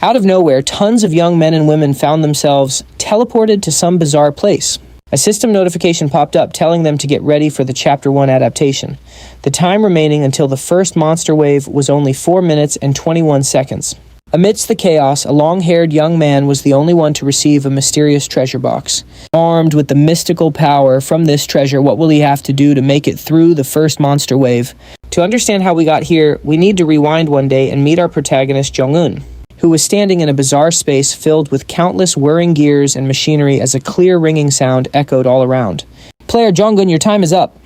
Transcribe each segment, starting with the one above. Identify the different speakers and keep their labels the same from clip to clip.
Speaker 1: Out of nowhere, tons of young men and women found themselves teleported to some bizarre place. A system notification popped up telling them to get ready for the Chapter 1 adaptation. The time remaining until the first monster wave was only 4 minutes and 21 seconds. Amidst the chaos, a long-haired young man was the only one to receive a mysterious treasure box. Armed with the mystical power from this treasure, what will he have to do to make it through the first monster wave? To understand how we got here, we need to rewind one day and meet our protagonist Jong-un, who was standing in a bizarre space filled with countless whirring gears and machinery as a clear ringing sound echoed all around. Player Jong-un, your time is up.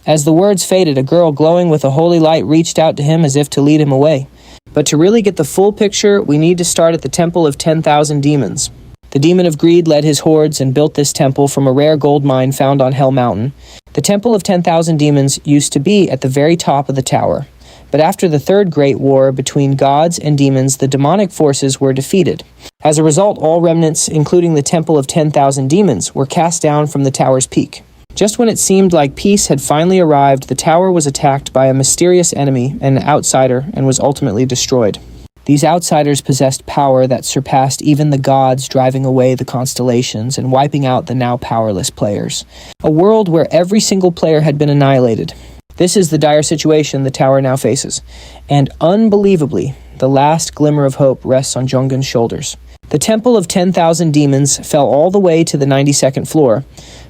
Speaker 1: As the words faded, a girl glowing with a holy light reached out to him as if to lead him away. But to really get the full picture, we need to start at the Temple of 10,000 Demons. The demon of greed led his hordes and built this temple from a rare gold mine found on Hell Mountain. The Temple of 10,000 Demons used to be at the very top of the tower. But after the Third Great War between gods and demons, the demonic forces were defeated. As a result, all remnants, including the Temple of 10,000 Demons, were cast down from the tower's peak. Just when it seemed like peace had finally arrived, the tower was attacked by a mysterious enemy, an outsider, and was ultimately destroyed. These outsiders possessed power that surpassed even the gods, driving away the constellations and wiping out the now powerless players. A world where every single player had been annihilated. This is the dire situation the tower now faces. And unbelievably, the last glimmer of hope rests on Jong-un's shoulders. The Temple of 10,000 Demons fell all the way to the 92nd floor,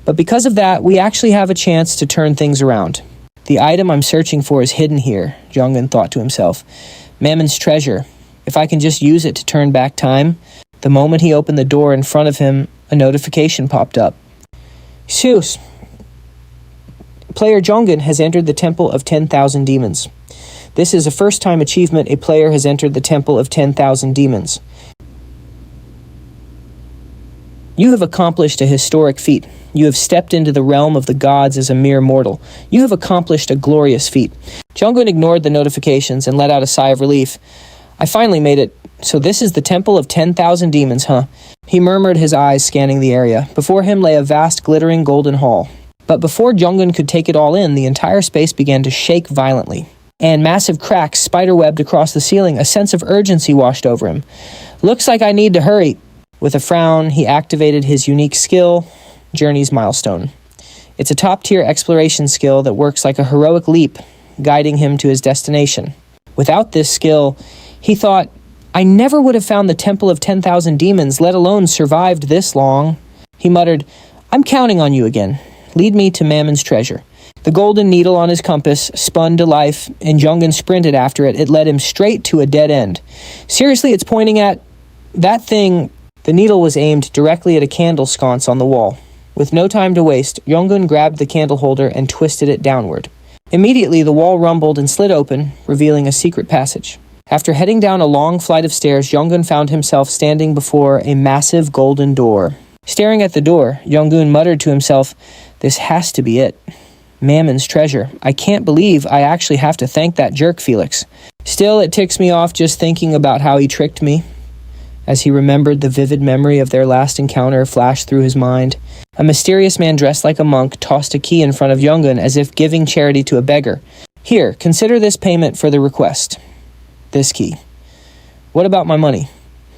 Speaker 1: but because of that, we actually have a chance to turn things around. The item I'm searching for is hidden here, Jong-un thought to himself. Mammon's treasure. If I can just use it to turn back time. The moment he opened the door in front of him, a notification popped up. Zeus. Player Jong-un has entered the Temple of 10,000 Demons. This is a first-time achievement a player has entered the Temple of 10,000 Demons. You have accomplished a historic feat. You have stepped into the realm of the gods as a mere mortal. You have accomplished a glorious feat. Jong-un ignored the notifications and let out a sigh of relief. I finally made it. So this is the Temple of 10,000 Demons, huh? He murmured, his eyes scanning the area. Before him lay a vast, glittering golden hall. But before Jong-un could take it all in, the entire space began to shake violently. And massive cracks spiderwebbed across the ceiling. A sense of urgency washed over him. Looks like I need to hurry. With a frown, he activated his unique skill, Journey's Milestone. It's a top-tier exploration skill that works like a heroic leap, guiding him to his destination. Without this skill, he thought, I never would have found the Temple of 10,000 Demons, let alone survived this long. He muttered, I'm counting on you again. Lead me to Mammon's treasure. The golden needle on his compass spun to life, and Jong-un sprinted after it. It led him straight to a dead end. Seriously, it's pointing at that thing. The needle was aimed directly at a candle sconce on the wall. With no time to waste, Jong-un grabbed the candle holder and twisted it downward. Immediately, the wall rumbled and slid open, revealing a secret passage. After heading down a long flight of stairs, Jong-un found himself standing before a massive golden door. Staring at the door, Jong-un muttered to himself, this has to be it. Mammon's treasure. I can't believe I actually have to thank that jerk Felix. Still, it ticks me off just thinking about how he tricked me. As he remembered, the vivid memory of their last encounter flashed through his mind. A mysterious man dressed like a monk tossed a key in front of Jong-un as if giving charity to a beggar. Here, consider this payment for the request. This key. What about my money?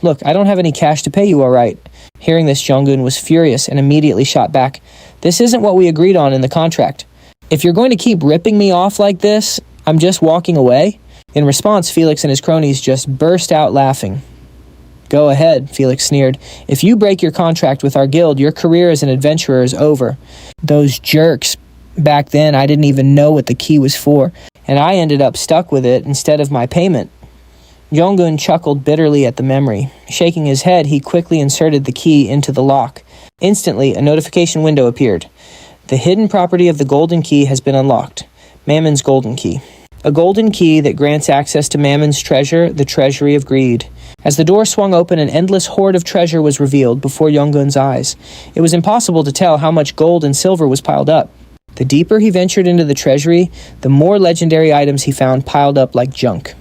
Speaker 1: Look, I don't have any cash to pay you, all right. Hearing this, Jong-un was furious and immediately shot back. This isn't what we agreed on in the contract. If you're going to keep ripping me off like this, I'm just walking away. In response, Felix and his cronies just burst out laughing. Go ahead, Felix sneered. If you break your contract with our guild, your career as an adventurer is over. Those jerks. Back then, I didn't even know what the key was for, and I ended up stuck with it instead of my payment. Jong-un chuckled bitterly at the memory. Shaking his head, he quickly inserted the key into the lock. Instantly, a notification window appeared. The hidden property of the golden key has been unlocked. Mammon's golden key. A golden key that grants access to Mammon's treasure, the treasury of greed. As the door swung open, an endless hoard of treasure was revealed before Jong-un's eyes. It was impossible to tell how much gold and silver was piled up. The deeper he ventured into the treasury, the more legendary items he found piled up like junk.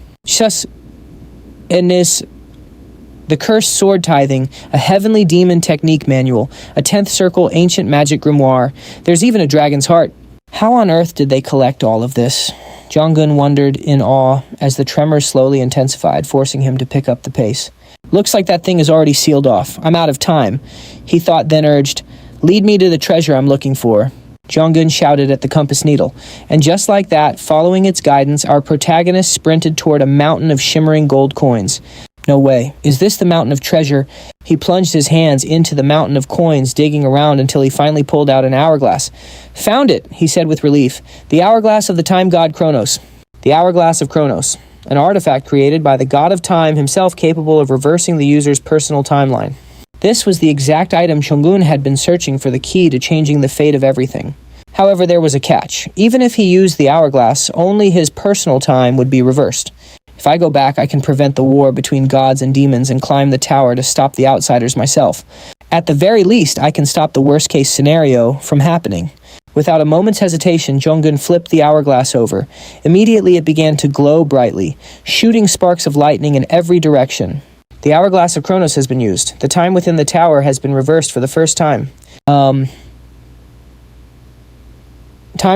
Speaker 1: The cursed sword tithing, a heavenly demon technique manual, a 10th circle ancient magic grimoire. There's even a dragon's heart. How on earth did they collect all of this? Jong-un wondered in awe as the tremors slowly intensified, forcing him to pick up the pace. Looks like that thing is already sealed off. I'm out of time. He thought, then urged, lead me to the treasure I'm looking for. Jong-un shouted at the compass needle, and just like that, following its guidance, our protagonist sprinted toward a mountain of shimmering gold coins. No way. Is this the mountain of treasure? He plunged his hands into the mountain of coins, digging around until he finally pulled out an hourglass. Found it, he said with relief. The hourglass of the time god Kronos. The hourglass of Kronos. An artifact created by the god of time himself, capable of reversing the user's personal timeline. This was the exact item Jong-un had been searching for, the key to changing the fate of everything. However, there was a catch. Even if he used the hourglass, only his personal time would be reversed. If I go back, I can prevent the war between gods and demons and climb the tower to stop the outsiders myself. At the very least, I can stop the worst-case scenario from happening. Without a moment's hesitation, Jong-un flipped the hourglass over. Immediately, it began to glow brightly, shooting sparks of lightning in every direction. The hourglass of Kronos has been used. The time within the tower has been reversed for the first time. Time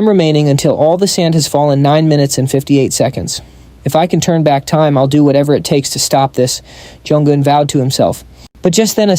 Speaker 1: remaining until all the sand has fallen 9 minutes and 58 seconds. If I can turn back time, I'll do whatever it takes to stop this, Jong-un vowed to himself. But just then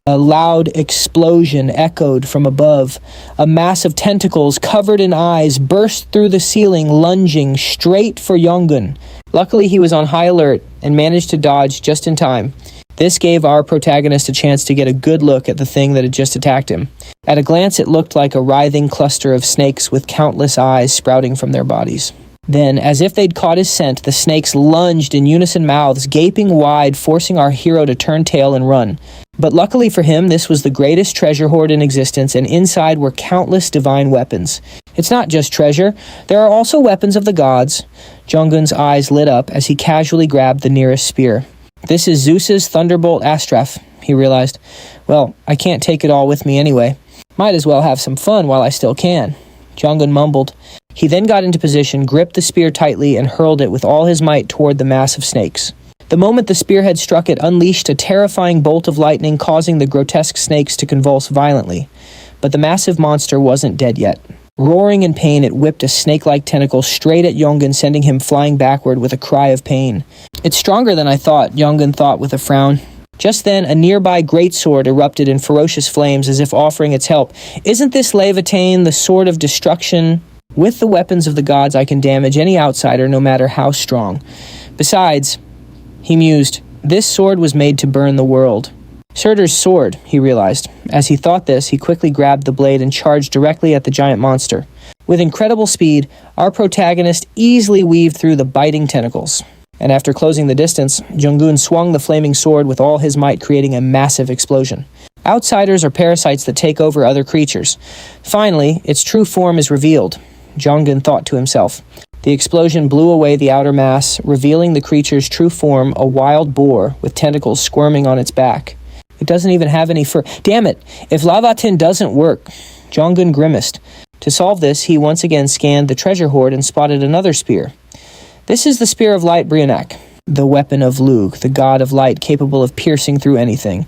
Speaker 1: a loud explosion echoed from above. A mass of tentacles covered in eyes burst through the ceiling, lunging straight for Jong-un. Luckily, he was on high alert and managed to dodge just in time. This gave our protagonist a chance to get a good look at the thing that had just attacked him. At a glance, it looked like a writhing cluster of snakes with countless eyes sprouting from their bodies. Then, as if they'd caught his scent, the snakes lunged in unison, mouths gaping wide, forcing our hero to turn tail and run. But luckily for him, this was the greatest treasure hoard in existence, and inside were countless divine weapons. It's not just treasure. There are also weapons of the gods. Jong-un's eyes lit up as he casually grabbed the nearest spear. This is Zeus's thunderbolt Astraph, he realized. Well, I can't take it all with me anyway. Might as well have some fun while I still can. Jong-un mumbled. He then got into position, gripped the spear tightly, and hurled it with all his might toward the mass of snakes. The moment the spearhead struck, it unleashed a terrifying bolt of lightning, causing the grotesque snakes to convulse violently. But the massive monster wasn't dead yet. Roaring in pain, it whipped a snake-like tentacle straight at Jong-un, sending him flying backward with a cry of pain. It's stronger than I thought, Jong-un thought with a frown. Just then, a nearby greatsword erupted in ferocious flames as if offering its help. Isn't this Leviathan the sword of destruction? With the weapons of the gods, I can damage any outsider, no matter how strong. Besides, he mused, this sword was made to burn the world. Surtur's sword, he realized. As he thought this, he quickly grabbed the blade and charged directly at the giant monster. With incredible speed, our protagonist easily weaved through the biting tentacles. And after closing the distance, Jong-un swung the flaming sword with all his might, creating a massive explosion. Outsiders are parasites that take over other creatures. Finally, its true form is revealed, Jong-un thought to himself. The explosion blew away the outer mass, revealing the creature's true form, a wild boar with tentacles squirming on its back. It doesn't even have any fur. Damn it! If Leviathan doesn't work, Jong-un grimaced. To solve this, he once again scanned the treasure hoard and spotted another spear. This is the Spear of Light Brionac, the weapon of Lug, the god of light capable of piercing through anything.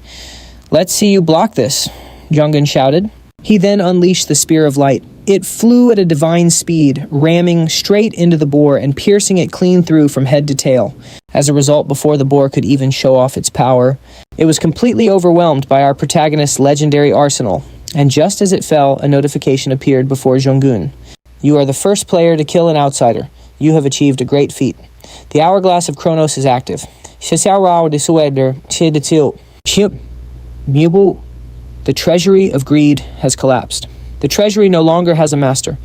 Speaker 1: Let's see you block this, Jong-un shouted. He then unleashed the Spear of Light. It flew at a divine speed, ramming straight into the boar and piercing it clean through from head to tail. As a result, before the boar could even show off its power, it was completely overwhelmed by our protagonist's legendary arsenal. And just as it fell, a notification appeared before Jong-un. You are the first player to kill an outsider. You have achieved a great feat. The Hourglass of Kronos is active. The Treasury of Greed has collapsed. The treasury no longer has a master.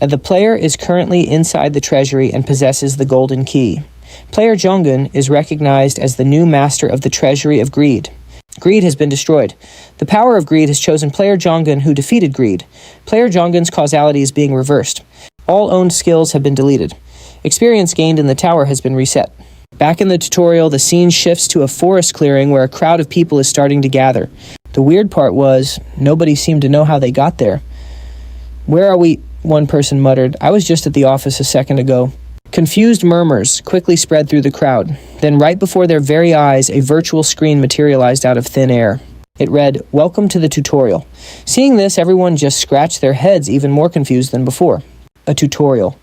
Speaker 1: The player is currently inside the treasury and possesses the golden key. Player Jong-un is recognized as the new master of the Treasury of Greed. Greed has been destroyed. The power of greed has chosen player Jong-un, who defeated greed. Player Jong-un's causality is being reversed. All owned skills have been deleted. Experience gained in the tower has been reset. Back in the tutorial, the scene shifts to a forest clearing where a crowd of people is starting to gather. The weird part was, nobody seemed to know how they got there. Where are we? One person muttered. I was just at the office a second ago. Confused murmurs quickly spread through the crowd. Then right before their very eyes, a virtual screen materialized out of thin air. It read, "Welcome to the tutorial." Seeing this, everyone just scratched their heads, even more confused than before. A tutorial.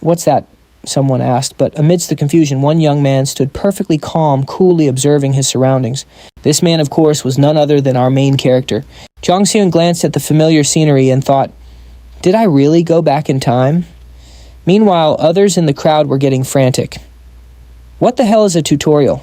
Speaker 1: What's that? someone asked, but amidst the confusion, one young man stood perfectly calm, coolly observing his surroundings. This man, of course, was none other than our main character. Jong Seun glanced at the familiar scenery and thought, "Did I really go back in time?" Meanwhile, others in the crowd were getting frantic. "What the hell is a tutorial?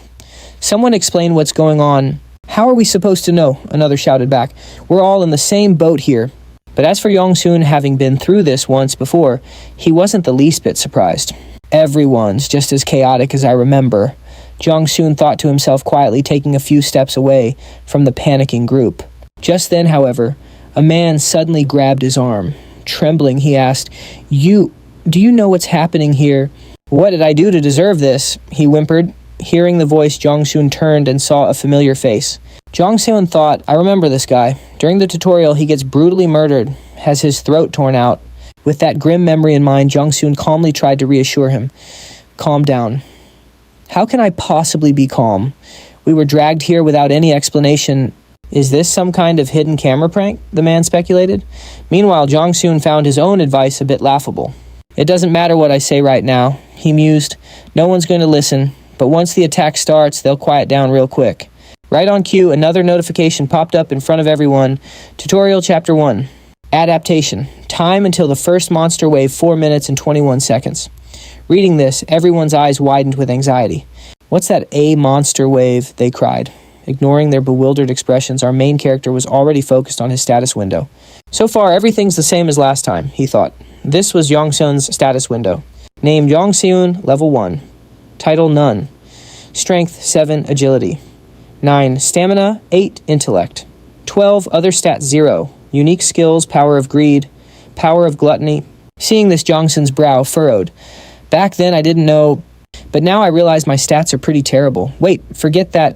Speaker 1: Someone explain what's going on." "How are we supposed to know?" another shouted back. "We're all in the same boat here." But as for Jong Seun, having been through this once before, he wasn't the least bit surprised. "Everyone's just as chaotic as I remember," Jong Seun thought to himself quietly, taking a few steps away from the panicking group. Just then, however, a man suddenly grabbed his arm. Trembling, he asked, Do you know what's happening here?" "What did I do to deserve this?" he whimpered. Hearing the voice, Jong Seun turned and saw a familiar face. Jong Seun thought, "I remember this guy. During the tutorial, he gets brutally murdered, has his throat torn out." With that grim memory in mind, Jong Seun calmly tried to reassure him. "Calm down." "How can I possibly be calm? We were dragged here without any explanation. Is this some kind of hidden camera prank?" the man speculated. Meanwhile, Jong Seun found his own advice a bit laughable. "It doesn't matter what I say right now," he mused. "No one's going to listen, but once the attack starts, they'll quiet down real quick." Right on cue, another notification popped up in front of everyone. Tutorial Chapter 1. Adaptation. Time until the first monster wave, 4 minutes and 21 seconds. Reading this, everyone's eyes widened with anxiety. "What's that A monster wave?" they cried. Ignoring their bewildered expressions, our main character was already focused on his status window. "So far, everything's the same as last time," he thought. This was Jong Seun's status window. Name Jong Seun, Level 1. Title None. Strength 7, Agility. 9, Stamina, 8, Intellect. 12, Other Stats 0. Unique Skills, Power of Greed, Power of Gluttony. Seeing this, Jong Seun's brow furrowed. "Back then I didn't know, but now I realize my stats are pretty terrible. Wait, forget that."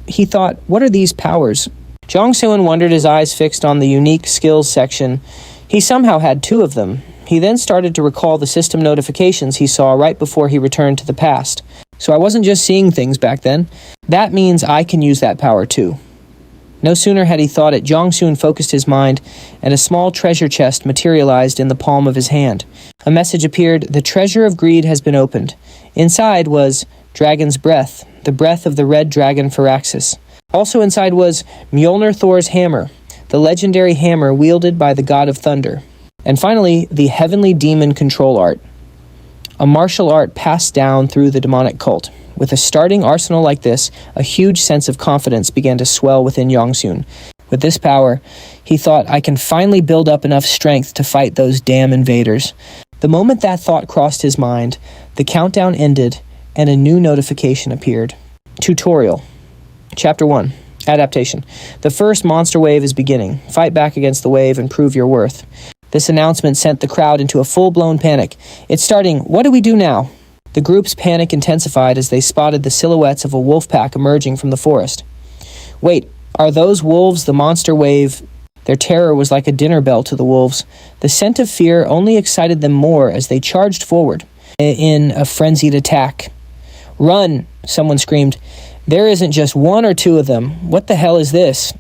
Speaker 1: He thought, "What are these powers?" Jong Seun wondered, his eyes fixed on the Unique Skills section. He somehow had 2 of them. He then started to recall the system notifications he saw right before he returned to the past. "So I wasn't just seeing things back then. That means I can use that power too." No sooner had he thought it, Jong Seun focused his mind, and a small treasure chest materialized in the palm of his hand. A message appeared, "The treasure of greed has been opened." Inside was Dragon's Breath, the breath of the red dragon Firaxis. Also inside was Mjolnir Thor's hammer, the legendary hammer wielded by the god of thunder. And finally, the Heavenly Demon Control Art, a martial art passed down through the demonic cult. With a starting arsenal like this, a huge sense of confidence began to swell within Jong Seun. With this power, he thought, "I can finally build up enough strength to fight those damn invaders." The moment that thought crossed his mind, the countdown ended and a new notification appeared. Tutorial. Chapter 1. Adaptation. The first monster wave is beginning. Fight back against the wave and prove your worth. This announcement sent the crowd into a full-blown panic. "It's starting. What do we do now?" The group's panic intensified as they spotted the silhouettes of a wolf pack emerging from the forest. "Wait, are those wolves the monster wave?" Their terror was like a dinner bell to the wolves. The scent of fear only excited them more as they charged forward in a frenzied attack. "Run!" someone screamed. "There isn't just 1 or 2 of them. What the hell is this?"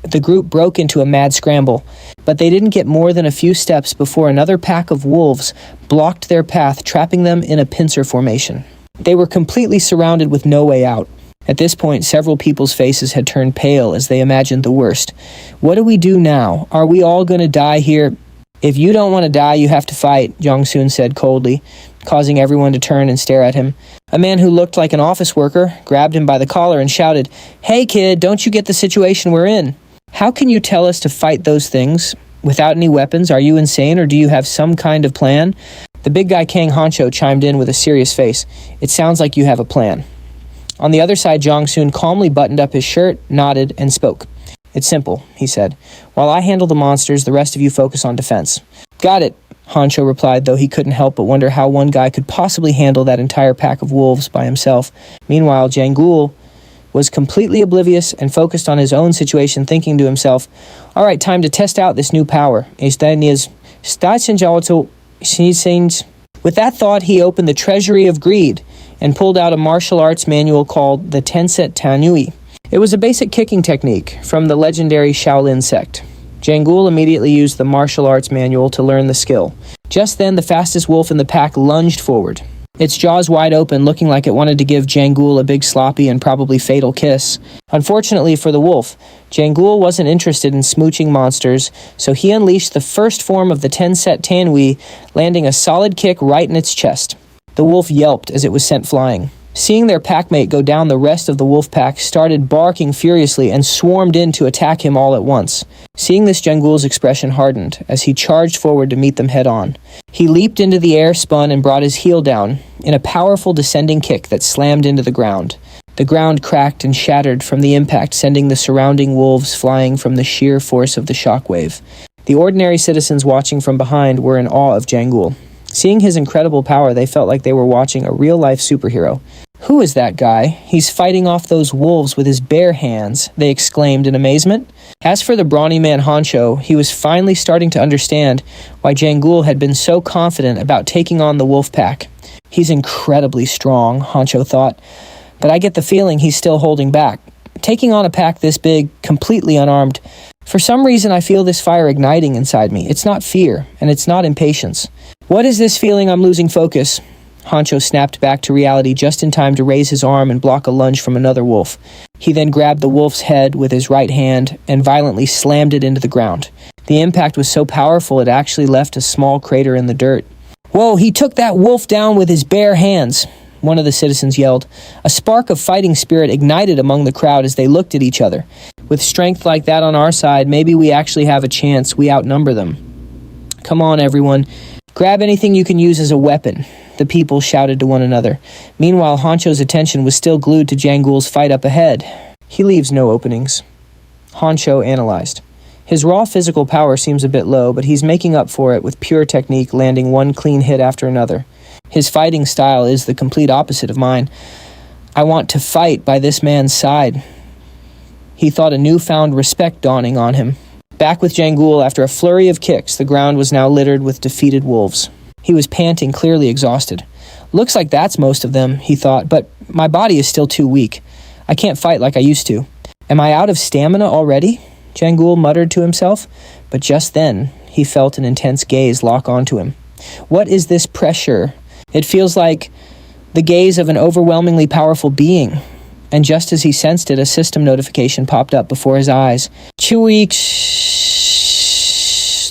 Speaker 1: The group broke into a mad scramble, but they didn't get more than a few steps before another pack of wolves blocked their path, trapping them in a pincer formation. They were completely surrounded with no way out. At this point, several people's faces had turned pale as they imagined the worst. "What do we do now? Are we all going to die here?" "If you don't want to die, you have to fight," Jong Seun said coldly, causing everyone to turn and stare at him. A man who looked like an office worker grabbed him by the collar and shouted, "Hey kid, don't you get the situation we're in? How can you tell us to fight those things? Without any weapons, are you insane or do you have some kind of plan?" The big guy Kang Honcho chimed in with a serious face. "It sounds like you have a plan." On the other side, Jong Seun calmly buttoned up his shirt, nodded, and spoke. "It's simple," he said. "While I handle the monsters, the rest of you focus on defense." "Got it," Honcho replied, though he couldn't help but wonder how one guy could possibly handle that entire pack of wolves by himself. Meanwhile, Jangul was completely oblivious and focused on his own situation, thinking to himself, "All right, time to test out this new power." With that thought, he opened the Treasury of Greed and pulled out a martial arts manual called the Tenset Tanui. It was a basic kicking technique from the legendary Shaolin sect. Jangul immediately used the martial arts manual to learn the skill. Just then, the fastest wolf in the pack lunged forward. its jaws wide open, looking like it wanted to give Jangul a big sloppy and probably fatal kiss. Unfortunately for the wolf, Jangul wasn't interested in smooching monsters, so he unleashed the first form of the 10-set Tanwi, landing a solid kick right in its chest. The wolf yelped as it was sent flying. Seeing their packmate go down, the rest of the wolf pack started barking furiously and swarmed in to attack him all at once. Seeing this, Jangul's expression hardened as he charged forward to meet them head-on. He leaped into the air, spun, and brought his heel down in a powerful descending kick that slammed into the ground. The ground cracked and shattered from the impact, sending the surrounding wolves flying from the sheer force of the shockwave. The ordinary citizens watching from behind were in awe of Jangul. Seeing his incredible power, they felt like they were watching a real-life superhero. "Who is that guy? He's fighting off those wolves with his bare hands," they exclaimed in amazement. As for the brawny man Hancho, he was finally starting to understand why Jangul had been so confident about taking on the wolf pack. "He's incredibly strong," Hancho thought, "but I get the feeling he's still holding back. Taking on a pack this big, completely unarmed, for some reason I feel this fire igniting inside me. It's not fear, and it's not impatience. What is this feeling? I'm losing focus." Hancho snapped back to reality just in time to raise his arm and block a lunge from another wolf. He then grabbed the wolf's head with his right hand and violently slammed it into the ground. The impact was so powerful it actually left a small crater in the dirt. "Whoa, he took that wolf down with his bare hands," one of the citizens yelled. A spark of fighting spirit ignited among the crowd as they looked at each other. "With strength like that on our side, maybe we actually have a chance. We outnumber them. Come on, everyone. Grab anything you can use as a weapon," the people shouted to one another. Meanwhile, Hancho's attention was still glued to Jangul's fight up ahead. "He leaves no openings," Hancho analyzed. "His raw physical power seems a bit low, but he's making up for it with pure technique, landing one clean hit after another. His fighting style is the complete opposite of mine. I want to fight by this man's side." He thought a newfound respect dawning on him. Back with Jangul, after a flurry of kicks, the ground was now littered with defeated wolves. He was panting, clearly exhausted. "Looks like that's most of them," he thought, "but my body is still too weak. I can't fight like I used to. Am I out of stamina already?" Jangul muttered to himself, but just then he felt an intense gaze lock onto him. What is this pressure? It feels like the gaze of an overwhelmingly powerful being. And just as he sensed it, a system notification popped up before his eyes. "Chewie,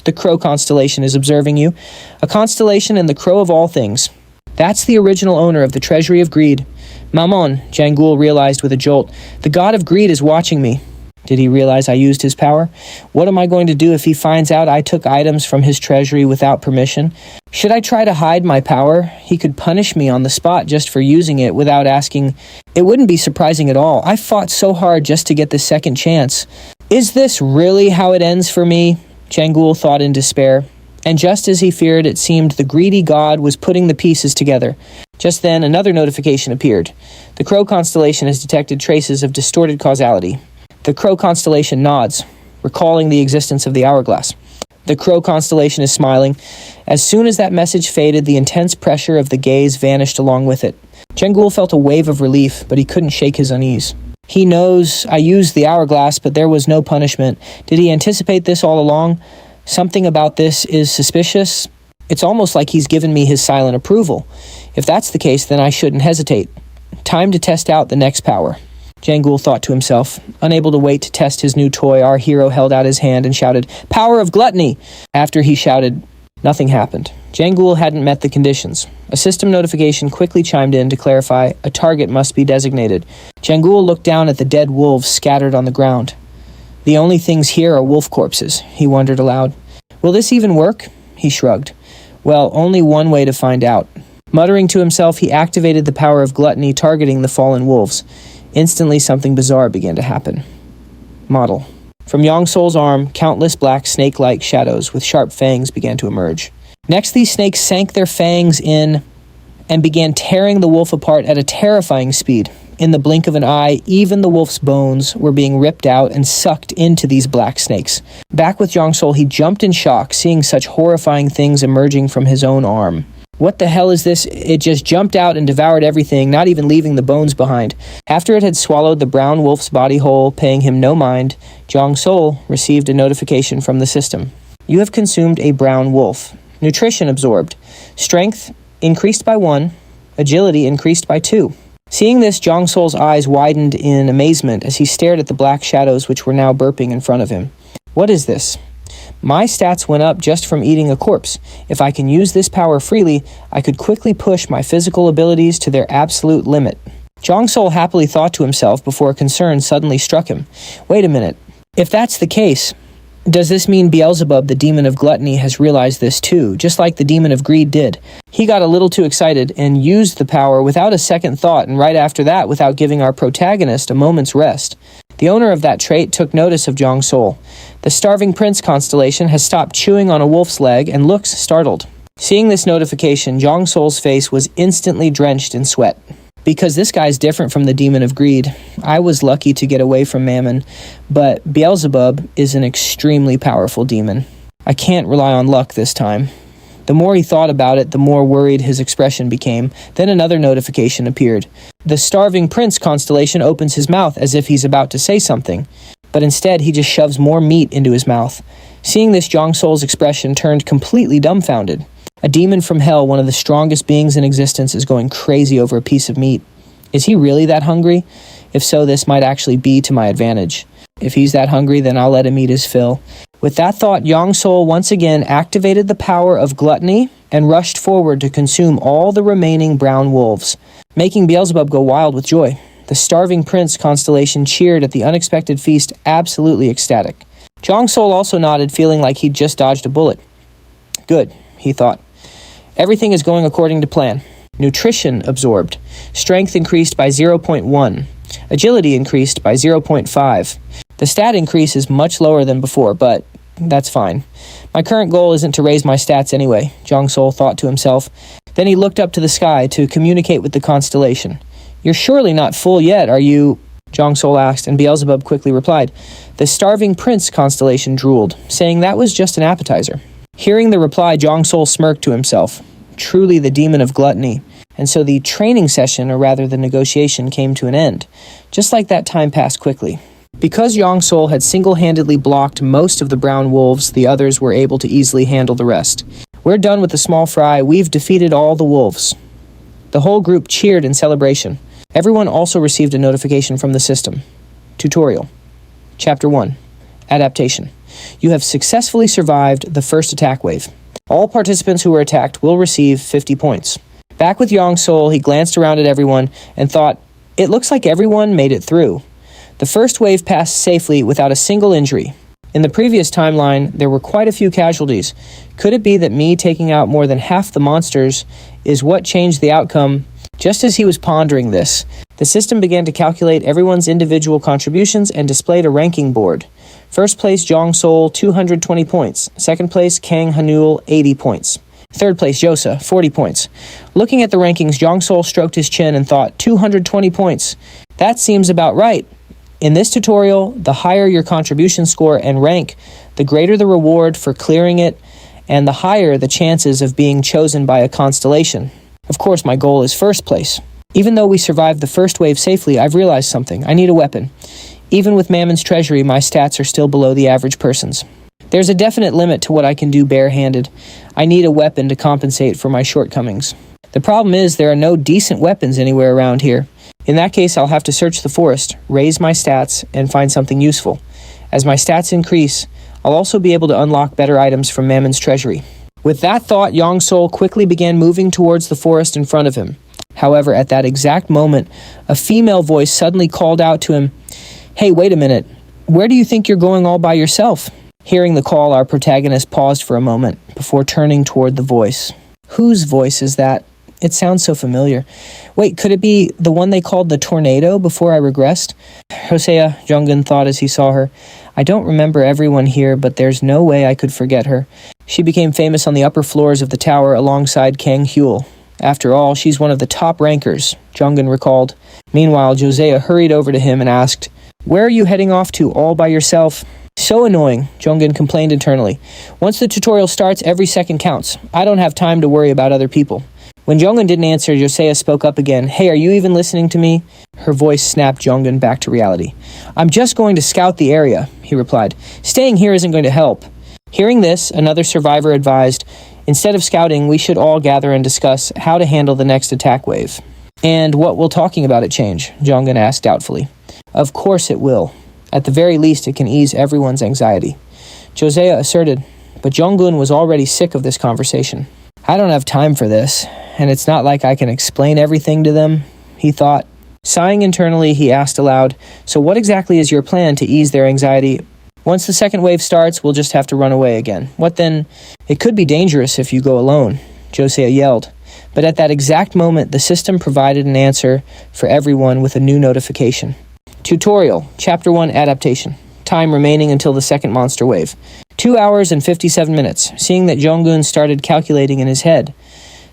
Speaker 1: the Crow constellation is observing you. A constellation and the Crow of all things. That's the original owner of the Treasury of Greed. Mammon," Jangul realized with a jolt. "The god of greed is watching me." Did he realize I used his power? What am I going to do if he finds out I took items from his treasury without permission? Should I try to hide my power? He could punish me on the spot just for using it without asking. It wouldn't be surprising at all. I fought so hard just to get this second chance. Is this really how it ends for me? Jangul thought in despair. And just as he feared, it seemed the greedy god was putting the pieces together. Just then, another notification appeared. The Crow constellation has detected traces of distorted causality. The Crow constellation nods, recalling the existence of the hourglass. The Crow constellation is smiling. As soon as that message faded, the intense pressure of the gaze vanished along with it. Jangul felt a wave of relief, but he couldn't shake his unease. He knows I used the hourglass, but there was no punishment. Did he anticipate this all along? Something about this is suspicious. It's almost like he's given me his silent approval. If that's the case, then I shouldn't hesitate. Time to test out the next power. Jangul thought to himself. Unable to wait to test his new toy, our hero held out his hand and shouted, "Power of gluttony!" After he shouted, nothing happened. Jangul hadn't met the conditions. A system notification quickly chimed in to clarify a target must be designated. Jangul looked down at the dead wolves scattered on the ground. The only things here are wolf corpses, he wondered aloud. Will this even work? He shrugged. Well, only one way to find out. Muttering to himself, he activated the power of gluttony, targeting the fallen wolves. Instantly, something bizarre began to happen. Model. From Yongsol's arm, countless black snake-like shadows with sharp fangs began to emerge. Next, these snakes sank their fangs in and began tearing the wolf apart at a terrifying speed. In the blink of an eye, even the wolf's bones were being ripped out and sucked into these black snakes. Back with Yongsol, he jumped in shock, seeing such horrifying things emerging from his own arm. What the hell is this? It just jumped out and devoured everything, not even leaving the bones behind. After it had swallowed the brown wolf's body whole, paying him no mind, Yongsol received a notification from the system. You have consumed a brown wolf. Nutrition absorbed. Strength increased by 1. Agility increased by 2. Seeing this, Jong-sol's eyes widened in amazement as he stared at the black shadows which were now burping in front of him. What is this? My stats went up just from eating a corpse. If I can use this power freely, I could quickly push my physical abilities to their absolute limit. Jong-sol happily thought to himself before concern suddenly struck him. Wait a minute. If that's the case, does this mean Beelzebub, the demon of gluttony, has realized this too, just like the demon of greed did? He got a little too excited and used the power without a second thought, and right after that without giving our protagonist a moment's rest. The owner of that trait took notice of Jong-sol. The starving prince constellation has stopped chewing on a wolf's leg and looks startled. Seeing this notification, Jong-sol's face was instantly drenched in sweat. Because this guy's different from the demon of greed. I was lucky to get away from Mammon, but Beelzebub is an extremely powerful demon. I can't rely on luck this time. The more he thought about it, the more worried his expression became. Then another notification appeared. The starving prince constellation opens his mouth as if he's about to say something, but instead he just shoves more meat into his mouth. Seeing this, Jong-sol's expression turned completely dumbfounded. A demon from hell, one of the strongest beings in existence, is going crazy over a piece of meat. Is he really that hungry? If so, this might actually be to my advantage. If he's that hungry, then I'll let him eat his fill. With that thought, Jong-sol once again activated the power of gluttony and rushed forward to consume all the remaining brown wolves, making Beelzebub go wild with joy. The starving prince constellation cheered at the unexpected feast, absolutely ecstatic. Jong-sol also nodded, feeling like he'd just dodged a bullet. Good, he thought. Everything is going according to plan. Nutrition absorbed. Strength increased by 0.1. Agility increased by 0.5. The stat increase is much lower than before, but that's fine. My current goal isn't to raise my stats anyway, Jong-sol thought to himself. Then he looked up to the sky to communicate with the constellation. You're surely not full yet, are you? Jong-sol asked, and Beelzebub quickly replied. The starving prince constellation drooled, saying that was just an appetizer. Hearing the reply, Jong-sol smirked to himself. Truly the demon of gluttony. And so the training session, or rather the negotiation, came to an end. Just like that, time passed quickly. Because Jong-sol had single-handedly blocked most of the brown wolves, the others were able to easily handle the rest. We're done with the small fry. We've defeated all the wolves. The whole group cheered in celebration. Everyone also received a notification from the system. Tutorial. Chapter 1. Adaptation. You have successfully survived the first attack wave. All participants who were attacked will receive 50 points. Back with Jong-sol, he glanced around at everyone and thought, it looks like everyone made it through. The first wave passed safely without a single injury. In the previous timeline, there were quite a few casualties. Could it be that me taking out more than half the monsters is what changed the outcome? Just as he was pondering this, the system began to calculate everyone's individual contributions and displayed a ranking board. First place, Jong-sol, 220 points. Second place, Kang Hanul, 80 points. Third place, Yosa, 40 points. Looking at the rankings, Jong-sol stroked his chin and thought, 220 points. That seems about right. In this tutorial, the higher your contribution score and rank, the greater the reward for clearing it, and the higher the chances of being chosen by a constellation. Of course, my goal is first place. Even though we survived the first wave safely, I've realized something. I need a weapon. Even with Mammon's treasury, my stats are still below the average person's. There's a definite limit to what I can do barehanded. I need a weapon to compensate for my shortcomings. The problem is there are no decent weapons anywhere around here. In that case, I'll have to search the forest, raise my stats, and find something useful. As my stats increase, I'll also be able to unlock better items from Mammon's treasury. With that thought, Jong-sol quickly began moving towards the forest in front of him. However, at that exact moment, a female voice suddenly called out to him, "Hey, wait a minute. Where do you think you're going all by yourself?" Hearing the call, our protagonist paused for a moment before turning toward the voice. Whose voice is that? It sounds so familiar. Wait, could it be the one they called the tornado before I regressed? Hosea, Jung-gun thought as he saw her. I don't remember everyone here, but there's no way I could forget her. She became famous on the upper floors of the tower alongside Kang Hyul. After all, she's one of the top rankers, Jung-gun recalled. Meanwhile, Josiah hurried over to him and asked, "Where are you heading off to all by yourself?" So annoying, Jung-gun complained internally. Once the tutorial starts, every second counts. I don't have time to worry about other people. When Jung-gun didn't answer, Josiah spoke up again. "Hey, are you even listening to me?" Her voice snapped Jung-gun back to reality. "I'm just going to scout the area," he replied. "Staying here isn't going to help." Hearing this, another survivor advised, Instead of scouting, we should all gather and discuss how to handle the next attack wave. And what will talking about it change? Jong-un asked doubtfully. Of course it will. At the very least, it can ease everyone's anxiety. Josiah asserted, but Jong-un was already sick of this conversation. I don't have time for this, and it's not like I can explain everything to them, he thought. Sighing internally, he asked aloud, so what exactly is your plan to ease their anxiety? Once the second wave starts, we'll just have to run away again. What then? It could be dangerous if you go alone, Josiah yelled. But at that exact moment, the system provided an answer for everyone with a new notification. Tutorial, Chapter 1 Adaptation. Time remaining until the second monster wave. 2 hours and 57 minutes, seeing that Jong-un started calculating in his head.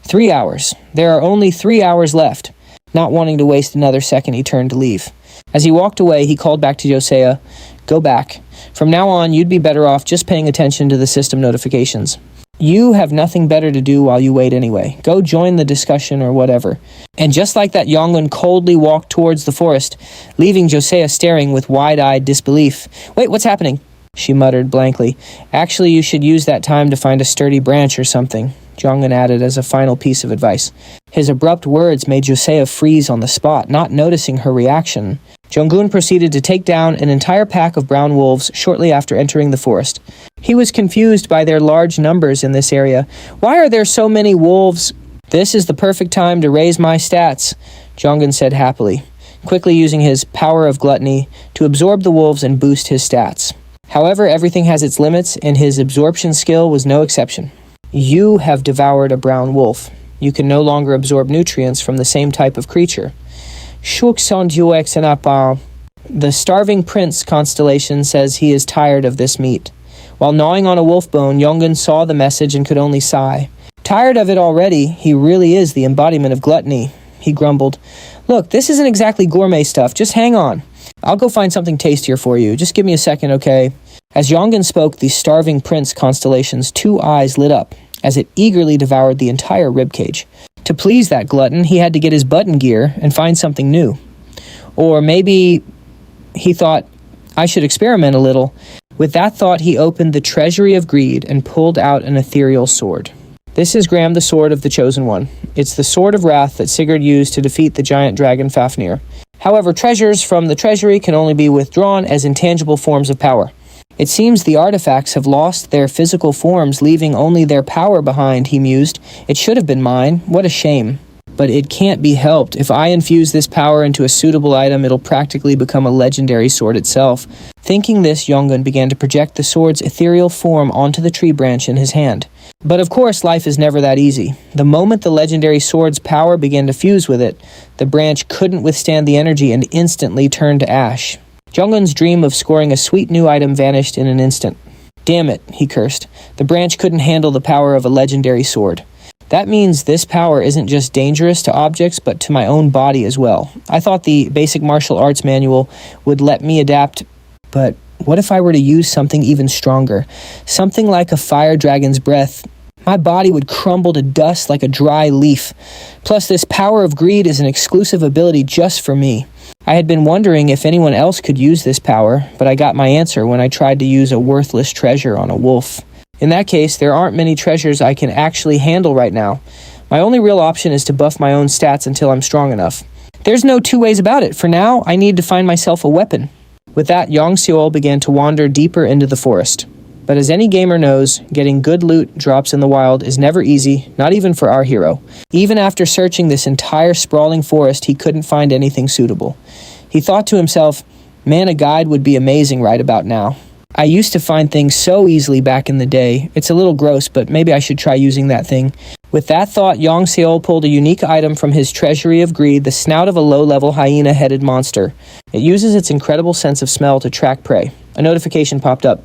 Speaker 1: 3 hours. There are only 3 hours left. Not wanting to waste another second, he turned to leave. As he walked away, he called back to Josiah, Go back. From now on, you'd be better off just paying attention to the system notifications. You have nothing better to do while you wait anyway. Go join the discussion or whatever. And just like that, Jong-un coldly walked towards the forest, leaving Josiah staring with wide-eyed disbelief. Wait, what's happening? She muttered blankly. Actually, you should use that time to find a sturdy branch or something, Jong-un added as a final piece of advice. His abrupt words made Josiah freeze on the spot, not noticing her reaction. Jong-un proceeded to take down an entire pack of brown wolves shortly after entering the forest. He was confused by their large numbers in this area. Why are there so many wolves? This is the perfect time to raise my stats, Jong-un said happily, quickly using his power of gluttony to absorb the wolves and boost his stats. However, everything has its limits, and his absorption skill was no exception. You have devoured a brown wolf. You can no longer absorb nutrients from the same type of creature. The Starving Prince constellation says he is tired of this meat. While gnawing on a wolf bone, Jong-un saw the message and could only sigh. Tired of it already, he really is the embodiment of gluttony, he grumbled. Look, this isn't exactly gourmet stuff, just hang on. I'll go find something tastier for you, just give me a second, okay? As Jong-un spoke, the Starving Prince constellation's 2 eyes lit up, as it eagerly devoured the entire ribcage. To please that glutton, he had to get his butt in gear and find something new. Or maybe, he thought, I should experiment a little. With that thought, he opened the Treasury of Greed and pulled out an ethereal sword. This is Graham, the Sword of the Chosen One. It's the Sword of Wrath that Sigurd used to defeat the giant dragon Fafnir. However, treasures from the treasury can only be withdrawn as intangible forms of power. It seems the artifacts have lost their physical forms, leaving only their power behind, he mused. It should have been mine. What a shame. But it can't be helped. If I infuse this power into a suitable item, it'll practically become a legendary sword itself. Thinking this, Jong-un began to project the sword's ethereal form onto the tree branch in his hand. But of course, life is never that easy. The moment the legendary sword's power began to fuse with it, the branch couldn't withstand the energy and instantly turned to ash. Jong-un's dream of scoring a sweet new item vanished in an instant. Damn it, he cursed. The branch couldn't handle the power of a legendary sword. That means this power isn't just dangerous to objects, but to my own body as well. I thought the basic martial arts manual would let me adapt, but what if I were to use something even stronger? Something like a fire dragon's breath. My body would crumble to dust like a dry leaf. Plus, this power of greed is an exclusive ability just for me. I had been wondering if anyone else could use this power, but I got my answer when I tried to use a worthless treasure on a wolf. In that case, there aren't many treasures I can actually handle right now. My only real option is to buff my own stats until I'm strong enough. There's no two ways about it. For now, I need to find myself a weapon. With that, Yang Seol began to wander deeper into the forest. But as any gamer knows, getting good loot drops in the wild is never easy, not even for our hero. Even after searching this entire sprawling forest, he couldn't find anything suitable. He thought to himself, man, a guide would be amazing right about now. I used to find things so easily back in the day. It's a little gross, but maybe I should try using that thing. With that thought, Yang Seol pulled a unique item from his treasury of greed, the snout of a low-level hyena-headed monster. It uses its incredible sense of smell to track prey. A notification popped up.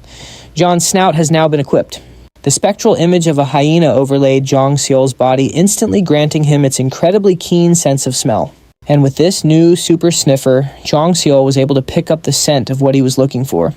Speaker 1: John's snout has now been equipped. The spectral image of a hyena overlaid Yang Seol's body, instantly granting him its incredibly keen sense of smell. And with this new super sniffer, Yang Seol was able to pick up the scent of what he was looking for.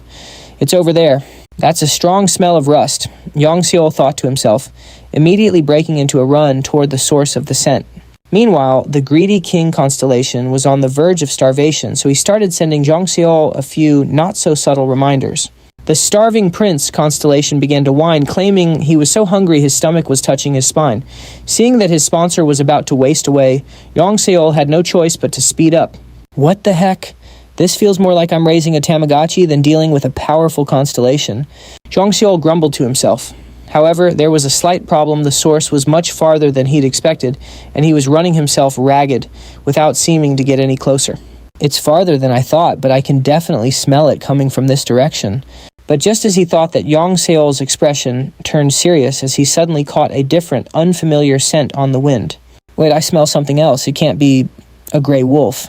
Speaker 1: It's over there. That's a strong smell of rust, Yang Seol thought to himself, immediately breaking into a run toward the source of the scent. Meanwhile, the greedy king constellation was on the verge of starvation, so he started sending Yang Seol a few not-so-subtle reminders. The starving prince constellation began to whine, claiming he was so hungry his stomach was touching his spine. Seeing that his sponsor was about to waste away, Yong Seol had no choice but to speed up. What the heck? This feels more like I'm raising a Tamagotchi than dealing with a powerful constellation. Yong Seol grumbled to himself. However, there was a slight problem. The source was much farther than he'd expected, and he was running himself ragged without seeming to get any closer. It's farther than I thought, but I can definitely smell it coming from this direction. But just as he thought that, Yong Seol's expression turned serious as he suddenly caught a different, unfamiliar scent on the wind. Wait, I smell something else. It can't be a gray wolf.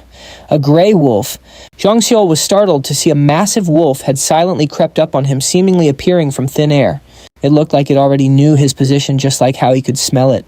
Speaker 1: A gray wolf. Yong Seol was startled to see a massive wolf had silently crept up on him, seemingly appearing from thin air. It looked like it already knew his position, just like how he could smell it.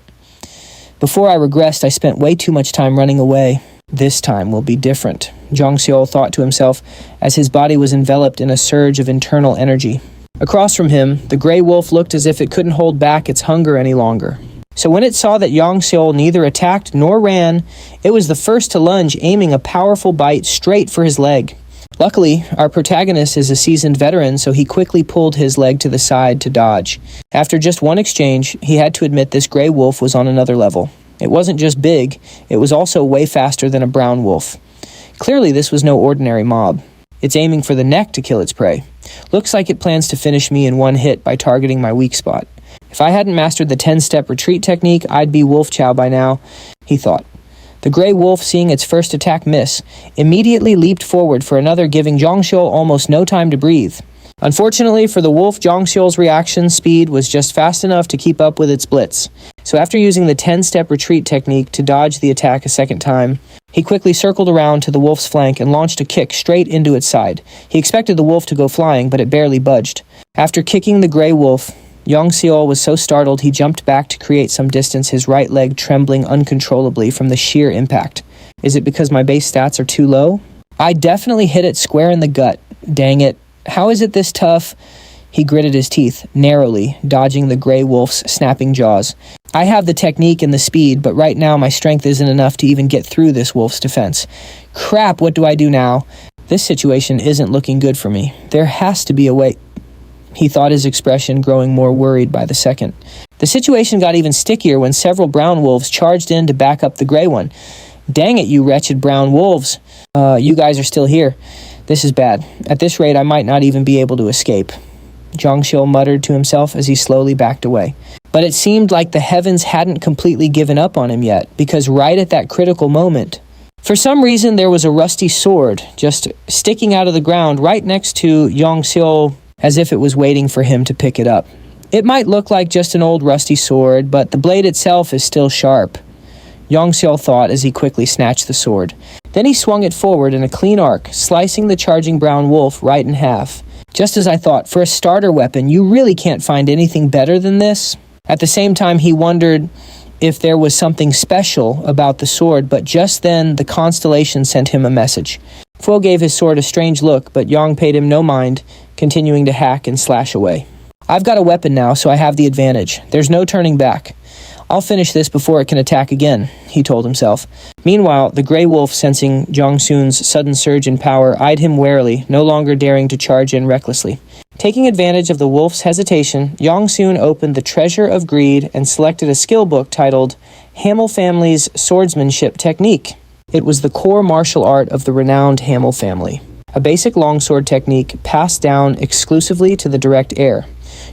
Speaker 1: Before I regressed, I spent way too much time running away. This time will be different, Yong Seol thought to himself as his body was enveloped in a surge of internal energy. Across from him, the gray wolf looked as if it couldn't hold back its hunger any longer. So when it saw that Yong Seol neither attacked nor ran, it was the first to lunge, aiming a powerful bite straight for his leg. Luckily, our protagonist is a seasoned veteran, so he quickly pulled his leg to the side to dodge. After just one exchange, he had to admit this gray wolf was on another level. It wasn't just big, it was also way faster than a brown wolf. Clearly, this was no ordinary mob. It's aiming for the neck to kill its prey. Looks like it plans to finish me in one hit by targeting my weak spot. If I hadn't mastered the 10-step retreat technique, I'd be wolf chow by now, he thought. The gray wolf, seeing its first attack miss, immediately leaped forward for another, giving Yong Seol almost no time to breathe. Unfortunately for the wolf, Yong Seol's reaction speed was just fast enough to keep up with its blitz. So after using the 10-step retreat technique to dodge the attack a second time, he quickly circled around to the wolf's flank and launched a kick straight into its side. He expected the wolf to go flying, but it barely budged. After kicking the gray wolf, Yong Seol was so startled he jumped back to create some distance, his right leg trembling uncontrollably from the sheer impact. Is it because my base stats are too low? I definitely hit it square in the gut. Dang it. How is it this tough? He gritted his teeth, narrowly, dodging the gray wolf's snapping jaws. I have the technique and the speed, but right now my strength isn't enough to even get through this wolf's defense. Crap, what do I do now? This situation isn't looking good for me. There has to be a way. He thought, his expression growing more worried by the second. The situation got even stickier when several brown wolves charged in to back up the gray one. Dang it, you wretched brown wolves. You guys are still here. This is bad. At this rate, I might not even be able to escape. Yong Seol muttered to himself as he slowly backed away. But it seemed like the heavens hadn't completely given up on him yet, because right at that critical moment, for some reason there was a rusty sword just sticking out of the ground right next to Yong Seol, as if it was waiting for him to pick it up. It might look like just an old rusty sword, but the blade itself is still sharp. Yong Seol thought as he quickly snatched the sword. Then he swung it forward in a clean arc, slicing the charging brown wolf right in half. Just as I thought, for a starter weapon, you really can't find anything better than this. At the same time, he wondered if there was something special about the sword, but just then the constellation sent him a message. Fu gave his sword a strange look, but Yong paid him no mind, continuing to hack and slash away. I've got a weapon now, so I have the advantage. There's no turning back. I'll finish this before it can attack again, he told himself. Meanwhile, the gray wolf, sensing Jong Soon's sudden surge in power, eyed him warily, no longer daring to charge in recklessly. Taking advantage of the wolf's hesitation, Yong Soon opened the Treasure of Greed and selected a skill book titled Hamel Family's Swordsmanship Technique. It was the core martial art of the renowned Hamel family, a basic longsword technique passed down exclusively to the direct heir.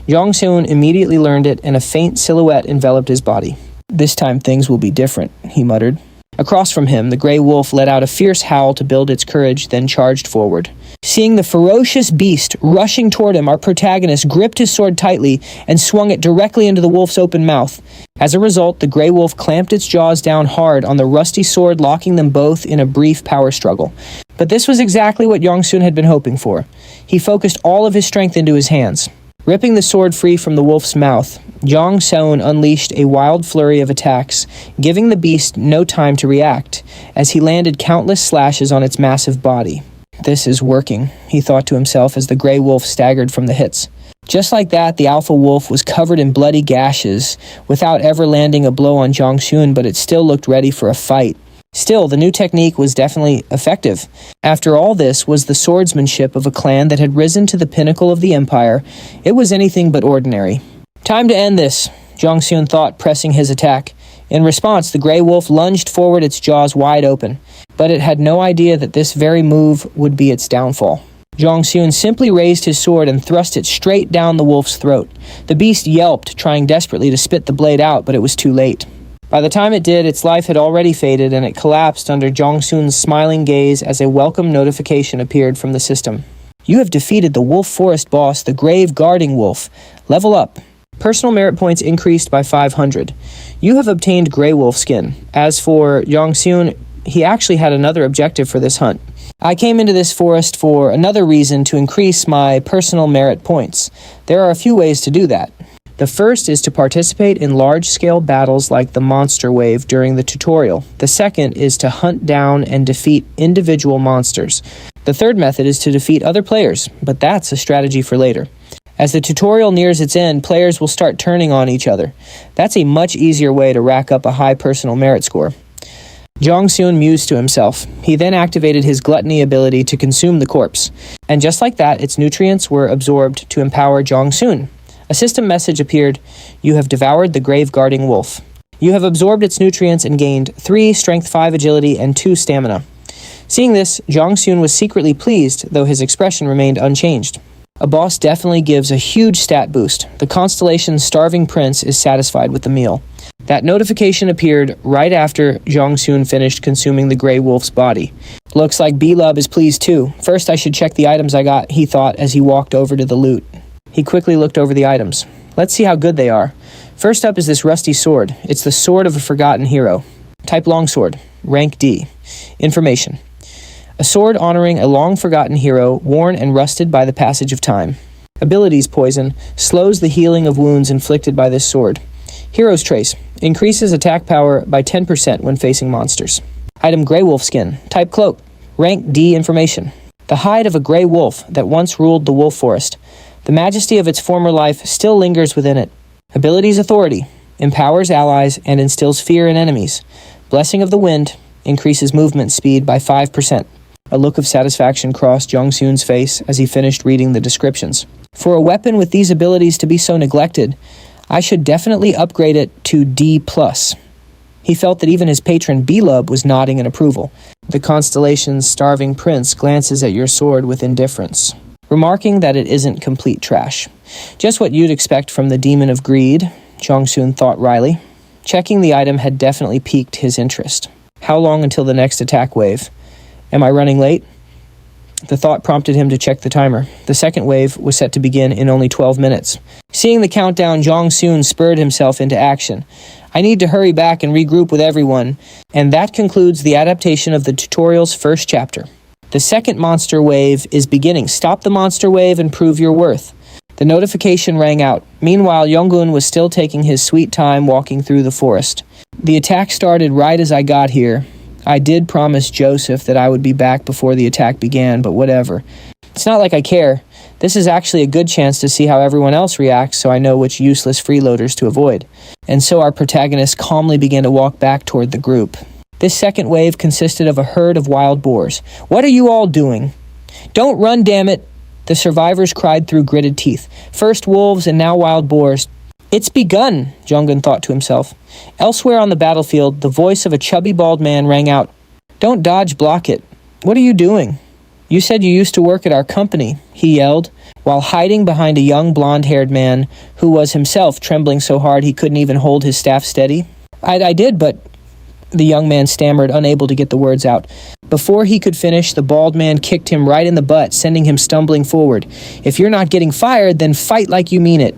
Speaker 1: Yong Soon immediately learned it, and a faint silhouette enveloped his body. This time things will be different, he muttered. Across from him, the gray wolf let out a fierce howl to build its courage, then charged forward. Seeing the ferocious beast rushing toward him, our protagonist gripped his sword tightly and swung it directly into the wolf's open mouth. As a result, the gray wolf clamped its jaws down hard on the rusty sword, locking them both in a brief power struggle. But this was exactly what Yong Soon had been hoping for. He focused all of his strength into his hands. Ripping the sword free from the wolf's mouth, Yong Soon unleashed a wild flurry of attacks, giving the beast no time to react, as he landed countless slashes on its massive body. This is working, he thought to himself as the gray wolf staggered from the hits. Just like that, the alpha wolf was covered in bloody gashes, without ever landing a blow on Yong Soon, but it still looked ready for a fight. Still, the new technique was definitely effective. After all, this was the swordsmanship of a clan that had risen to the pinnacle of the empire. It was anything but ordinary. Time to end this, Jong Seon thought, pressing his attack. In response, the gray wolf lunged forward, its jaws wide open. But it had no idea that this very move would be its downfall. Jong Seon simply raised his sword and thrust it straight down the wolf's throat. The beast yelped, trying desperately to spit the blade out, but it was too late. By the time it did, its life had already faded, and it collapsed under Jong Seon's smiling gaze as a welcome notification appeared from the system. You have defeated the wolf forest boss, the grave guarding wolf. Level up. Personal merit points increased by 500. You have obtained gray wolf skin. As for Jong Seon, he actually had another objective for this hunt. I came into this forest for another reason, to increase my personal merit points. There are a few ways to do that. The first is to participate in large-scale battles like the monster wave during the tutorial. The second is to hunt down and defeat individual monsters. The third method is to defeat other players, but that's a strategy for later. As the tutorial nears its end, players will start turning on each other. That's a much easier way to rack up a high personal merit score. Jong Seon mused to himself. He then activated his gluttony ability to consume the corpse. And just like that, its nutrients were absorbed to empower Jong Seon. A system message appeared. You have devoured the grave guarding wolf. You have absorbed its nutrients and gained 3 strength 5 agility and 2 stamina. Seeing this, Jong Seon was secretly pleased, though his expression remained unchanged. A boss definitely gives a huge stat boost. The constellation's starving prince is satisfied with the meal. That notification appeared right after Jong Seon finished consuming the gray wolf's body. Looks like B-Lub is pleased too. First I should check the items I got, he thought as he walked over to the loot. He quickly looked over the items. Let's see how good they are. First up is this rusty sword. It's the sword of a forgotten hero. Type longsword. Rank D. Information. A sword honoring a long-forgotten hero, worn and rusted by the passage of time. Abilities poison. Slows the healing of wounds inflicted by this sword. Hero's trace. Increases attack power by 10% when facing monsters. Item Grey Wolf skin. Type cloak. Rank D. Information. The hide of a grey wolf that once ruled the wolf forest. The majesty of its former life still lingers within it. Abilities authority. Empowers allies and instills fear in enemies. Blessing of the wind. Increases movement speed by 5%. A look of satisfaction crossed Jong Seon's face as he finished reading the descriptions. For a weapon with these abilities to be so neglected, I should definitely upgrade it to D+. He felt that even his patron B-Lub was nodding in approval. The constellation's starving prince glances at your sword with indifference, remarking that it isn't complete trash. Just what you'd expect from the demon of greed, Jong Seon thought wryly. Checking the item had definitely piqued his interest. How long until the next attack wave? Am I running late? The thought prompted him to check the timer. The second wave was set to begin in only 12 minutes. Seeing the countdown, Jong Seon spurred himself into action. I need to hurry back and regroup with everyone. And that concludes the adaptation of the tutorial's first chapter. The second monster wave is beginning. Stop the monster wave and prove your worth. The notification rang out. Meanwhile, Yonggun was still taking his sweet time walking through the forest. The attack started right as I got here. I did promise Joseph that I would be back before the attack began, but whatever. It's not like I care. This is actually a good chance to see how everyone else reacts, so I know which useless freeloaders to avoid. And so our protagonist calmly began to walk back toward the group. This second wave consisted of a herd of wild boars. What are you all doing? Don't run, damn it! The survivors cried through gritted teeth. First wolves and now wild boars. It's begun, Jonggun thought to himself. Elsewhere on the battlefield, the voice of a chubby bald man rang out. Don't dodge, block it. What are you doing? You said you used to work at our company, he yelled, while hiding behind a young blonde-haired man who was himself trembling so hard he couldn't even hold his staff steady. I did, but... The young man stammered, unable to get the words out. Before he could finish, the bald man kicked him right in the butt, sending him stumbling forward. If you're not getting fired, then fight like you mean it.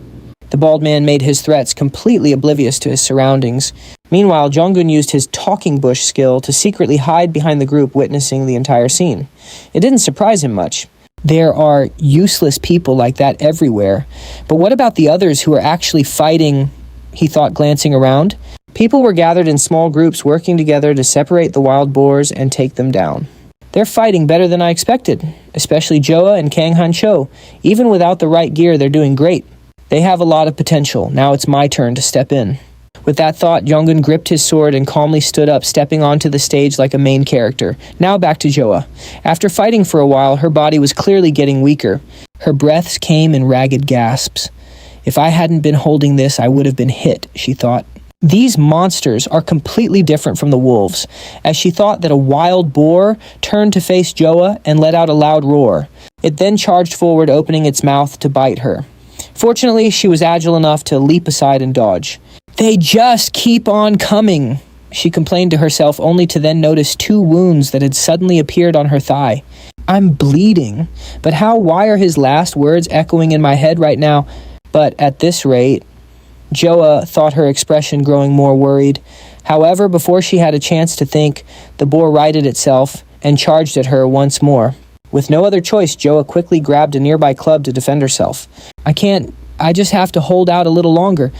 Speaker 1: The bald man made his threats completely oblivious to his surroundings. Meanwhile, Jonggun used his talking bush skill to secretly hide behind the group witnessing the entire scene. It didn't surprise him much. There are useless people like that everywhere. But what about the others who are actually fighting, he thought, glancing around? People were gathered in small groups working together to separate the wild boars and take them down. They're fighting better than I expected, especially Joa and Kang Han Cho. Even without the right gear, they're doing great. They have a lot of potential. Now it's my turn to step in. With that thought, Jonggun gripped his sword and calmly stood up, stepping onto the stage like a main character. Now back to Joa. After fighting for a while, her body was clearly getting weaker. Her breaths came in ragged gasps. If I hadn't been holding this, I would have been hit, she thought. These monsters are completely different from the wolves, as she thought that a wild boar turned to face Joa and let out a loud roar. It then charged forward, opening its mouth to bite her. Fortunately, she was agile enough to leap aside and dodge. They just keep on coming, she complained to herself, only to then notice 2 wounds that had suddenly appeared on her thigh. I'm bleeding, but why are his last words echoing in my head right now? But at this rate, Joa thought, her expression growing more worried. However, before she had a chance to think, the boar righted itself and charged at her once more. With no other choice, Joa quickly grabbed a nearby club to defend herself. I just have to hold out a little longer.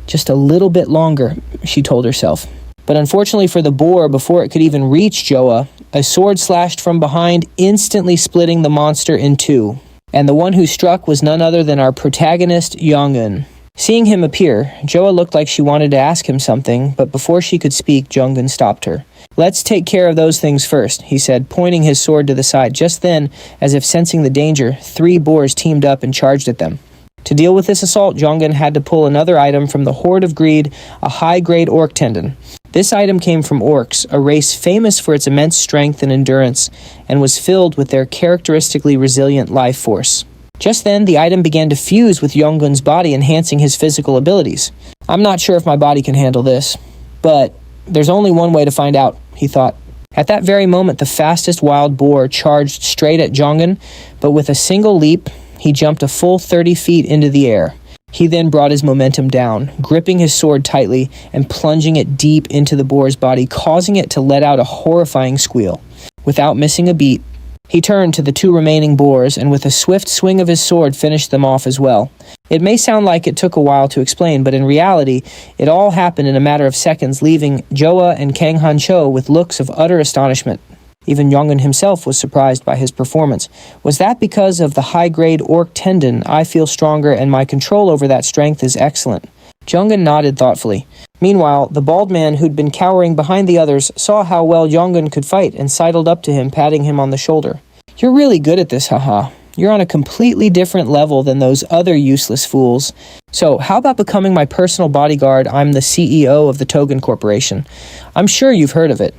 Speaker 1: Just a little bit longer, she told herself. But unfortunately for the boar, before it could even reach Joa, a sword slashed from behind, instantly splitting the monster in 2. And the one who struck was none other than our protagonist, Jonggun. Seeing him appear, Joa looked like she wanted to ask him something, but before she could speak, Jonggun stopped her. Let's take care of those things first, he said, pointing his sword to the side. Just then, as if sensing the danger, 3 boars teamed up and charged at them. To deal with this assault, Jonggun had to pull another item from the Horde of Greed, a high-grade orc tendon. This item came from orcs, a race famous for its immense strength and endurance, and was filled with their characteristically resilient life force. Just then, the item began to fuse with Jonggun's body, enhancing his physical abilities. I'm not sure if my body can handle this, but there's only one way to find out, he thought. At that very moment, the fastest wild boar charged straight at Jonggun, but with a single leap, he jumped a full 30 feet into the air. He then brought his momentum down, gripping his sword tightly and plunging it deep into the boar's body, causing it to let out a horrifying squeal. Without missing a beat, he turned to the 2 remaining boars and with a swift swing of his sword finished them off as well. It may sound like it took a while to explain, but in reality, it all happened in a matter of seconds, leaving Joa and Kang Han Cho with looks of utter astonishment. Even Jonggun himself was surprised by his performance. Was that because of the high-grade orc tendon? I feel stronger and my control over that strength is excellent. Jonggun nodded thoughtfully. Meanwhile, the bald man who'd been cowering behind the others saw how well Jonggun could fight and sidled up to him, patting him on the shoulder. You're really good at this, haha. You're on a completely different level than those other useless fools. So, how about becoming my personal bodyguard? I'm the CEO of the Togen Corporation. I'm sure you've heard of it.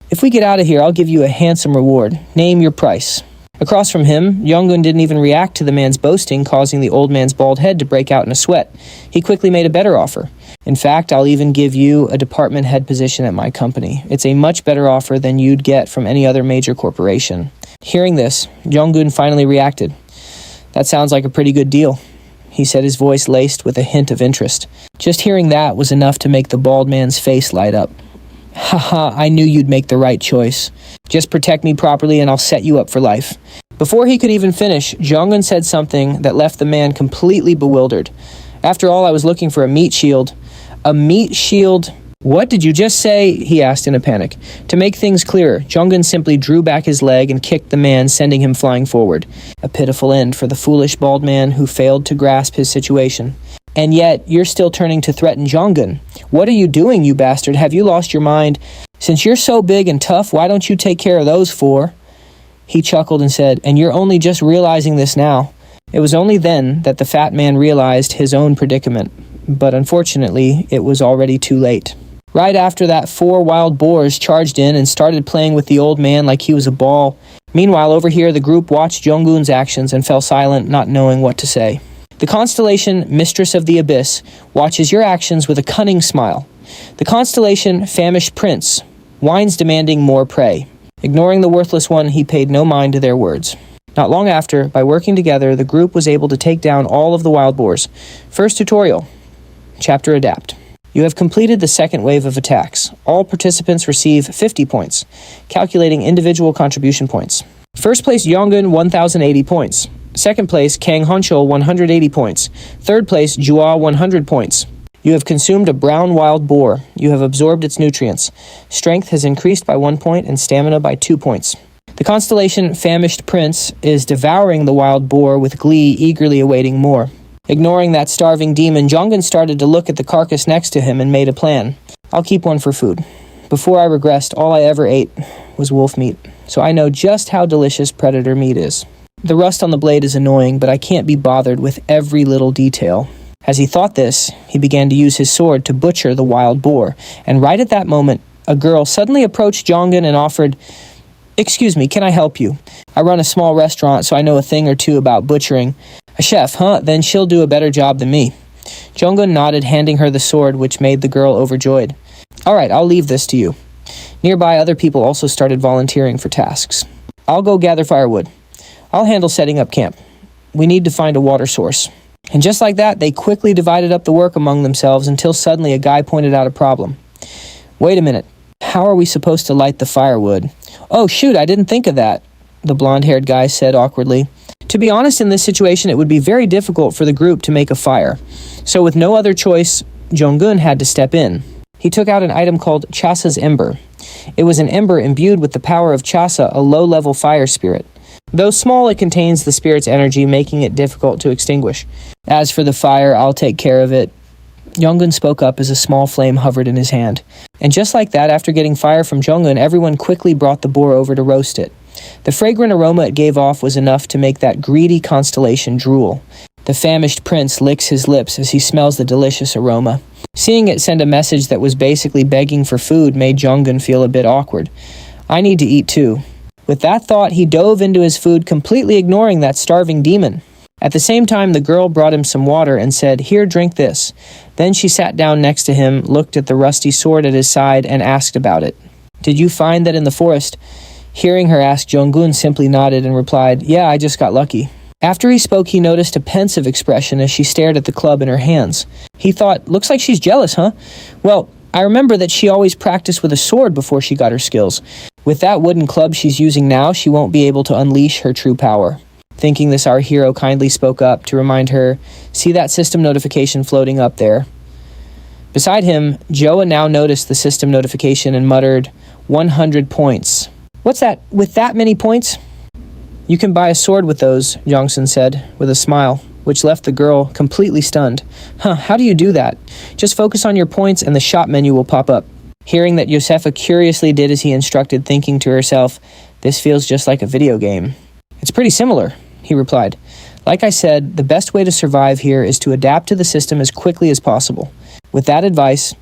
Speaker 1: If we get out of here, I'll give you a handsome reward. Name your price. Across from him, Jonggun didn't even react to the man's boasting, causing the old man's bald head to break out in a sweat. He quickly made a better offer. In fact, I'll even give you a department head position at my company. It's a much better offer than you'd get from any other major corporation. Hearing this, Jonggun finally reacted. That sounds like a pretty good deal, he said, his voice laced with a hint of interest. Just hearing that was enough to make the bald man's face light up. Haha, I knew you'd make the right choice. Just protect me properly and I'll set you up for life. Before he could even finish, Jonggun said something that left the man completely bewildered. After all, I was looking for a meat shield. A meat shield? What did you just say? He asked in a panic. To make things clearer, Jonggun simply drew back his leg and kicked the man, sending him flying forward. A pitiful end for the foolish bald man who failed to grasp his situation. And yet, you're still turning to threaten Jonggun. What are you doing, you bastard? Have you lost your mind? Since you're so big and tough, why don't you take care of those 4? He chuckled and said, and you're only just realizing this now. It was only then that the fat man realized his own predicament. But unfortunately, it was already too late. Right after that, 4 wild boars charged in and started playing with the old man like he was a ball. Meanwhile, over here, the group watched Jonggun's actions and fell silent, not knowing what to say. The constellation, Mistress of the Abyss, watches your actions with a cunning smile. The constellation, Famished Prince, whines demanding more prey. Ignoring the worthless one, he paid no mind to their words. Not long after, by working together, the group was able to take down all of the wild boars. First tutorial. Chapter Adapt. You have completed the second wave of attacks. All participants receive 50 points, calculating individual contribution points. First place, Jonggun, 1,080 points. Second place, Kang Honcho, 180 points. Third place, Jua, 100 points. You have consumed a brown wild boar. You have absorbed its nutrients. Strength has increased by 1 point and stamina by 2 points. The constellation Famished Prince is devouring the wild boar with glee, eagerly awaiting more. Ignoring that starving demon, Jongun started to look at the carcass next to him and made a plan. I'll keep one for food. Before I regressed, all I ever ate was wolf meat, so I know just how delicious predator meat is. The rust on the blade is annoying, but I can't be bothered with every little detail. As he thought this, he began to use his sword to butcher the wild boar, and right at that moment, a girl suddenly approached Jongun and offered, "Excuse me, can I help you? I run a small restaurant, so I know a thing or two about butchering." "A chef, huh? Then she'll do a better job than me." Jongun nodded, handing her the sword, which made the girl overjoyed. "All right, I'll leave this to you." Nearby, other people also started volunteering for tasks. "I'll go gather firewood. I'll handle setting up camp. We need to find a water source." And just like that, they quickly divided up the work among themselves until suddenly a guy pointed out a problem. "Wait a minute. How are we supposed to light the firewood?" "Oh, shoot, I didn't think of that," the blonde-haired guy said awkwardly. To be honest, in this situation, it would be very difficult for the group to make a fire. So with no other choice, Jongun had to step in. He took out an item called Chasa's Ember. It was an ember imbued with the power of Chasa, a low-level fire spirit. Though small, it contains the spirit's energy, making it difficult to extinguish. "As for the fire, I'll take care of it." Jongun spoke up as a small flame hovered in his hand. And just like that, after getting fire from Jongun, everyone quickly brought the boar over to roast it. The fragrant aroma it gave off was enough to make that greedy constellation drool. The famished prince licks his lips as he smells the delicious aroma. Seeing it send a message that was basically begging for food made Jongun feel a bit awkward. "I need to eat too." With that thought, he dove into his food, completely ignoring that starving demon. At the same time, the girl brought him some water and said, "Here, drink this." Then she sat down next to him, looked at the rusty sword at his side, and asked about it. "Did you find that in the forest?" Hearing her ask, Jongun simply nodded and replied, "Yeah, I just got lucky." After he spoke, he noticed a pensive expression as she stared at the club in her hands. He thought, "Looks like she's jealous, huh? Well, I remember that she always practiced with a sword before she got her skills. With that wooden club she's using now, she won't be able to unleash her true power." Thinking this, our hero kindly spoke up to remind her, "See that system notification floating up there?" Beside him, Joa now noticed the system notification and muttered, 100 points. "What's that? With that many points?" "You can buy a sword with those," Jongsun said, with a smile, which left the girl completely stunned. "Huh, how do you do that?" "Just focus on your points and the shop menu will pop up." Hearing that, Josefa curiously did as he instructed, thinking to herself, "This feels just like a video game." "It's pretty similar," he replied. "Like I said, the best way to survive here is to adapt to the system as quickly as possible." With that advice,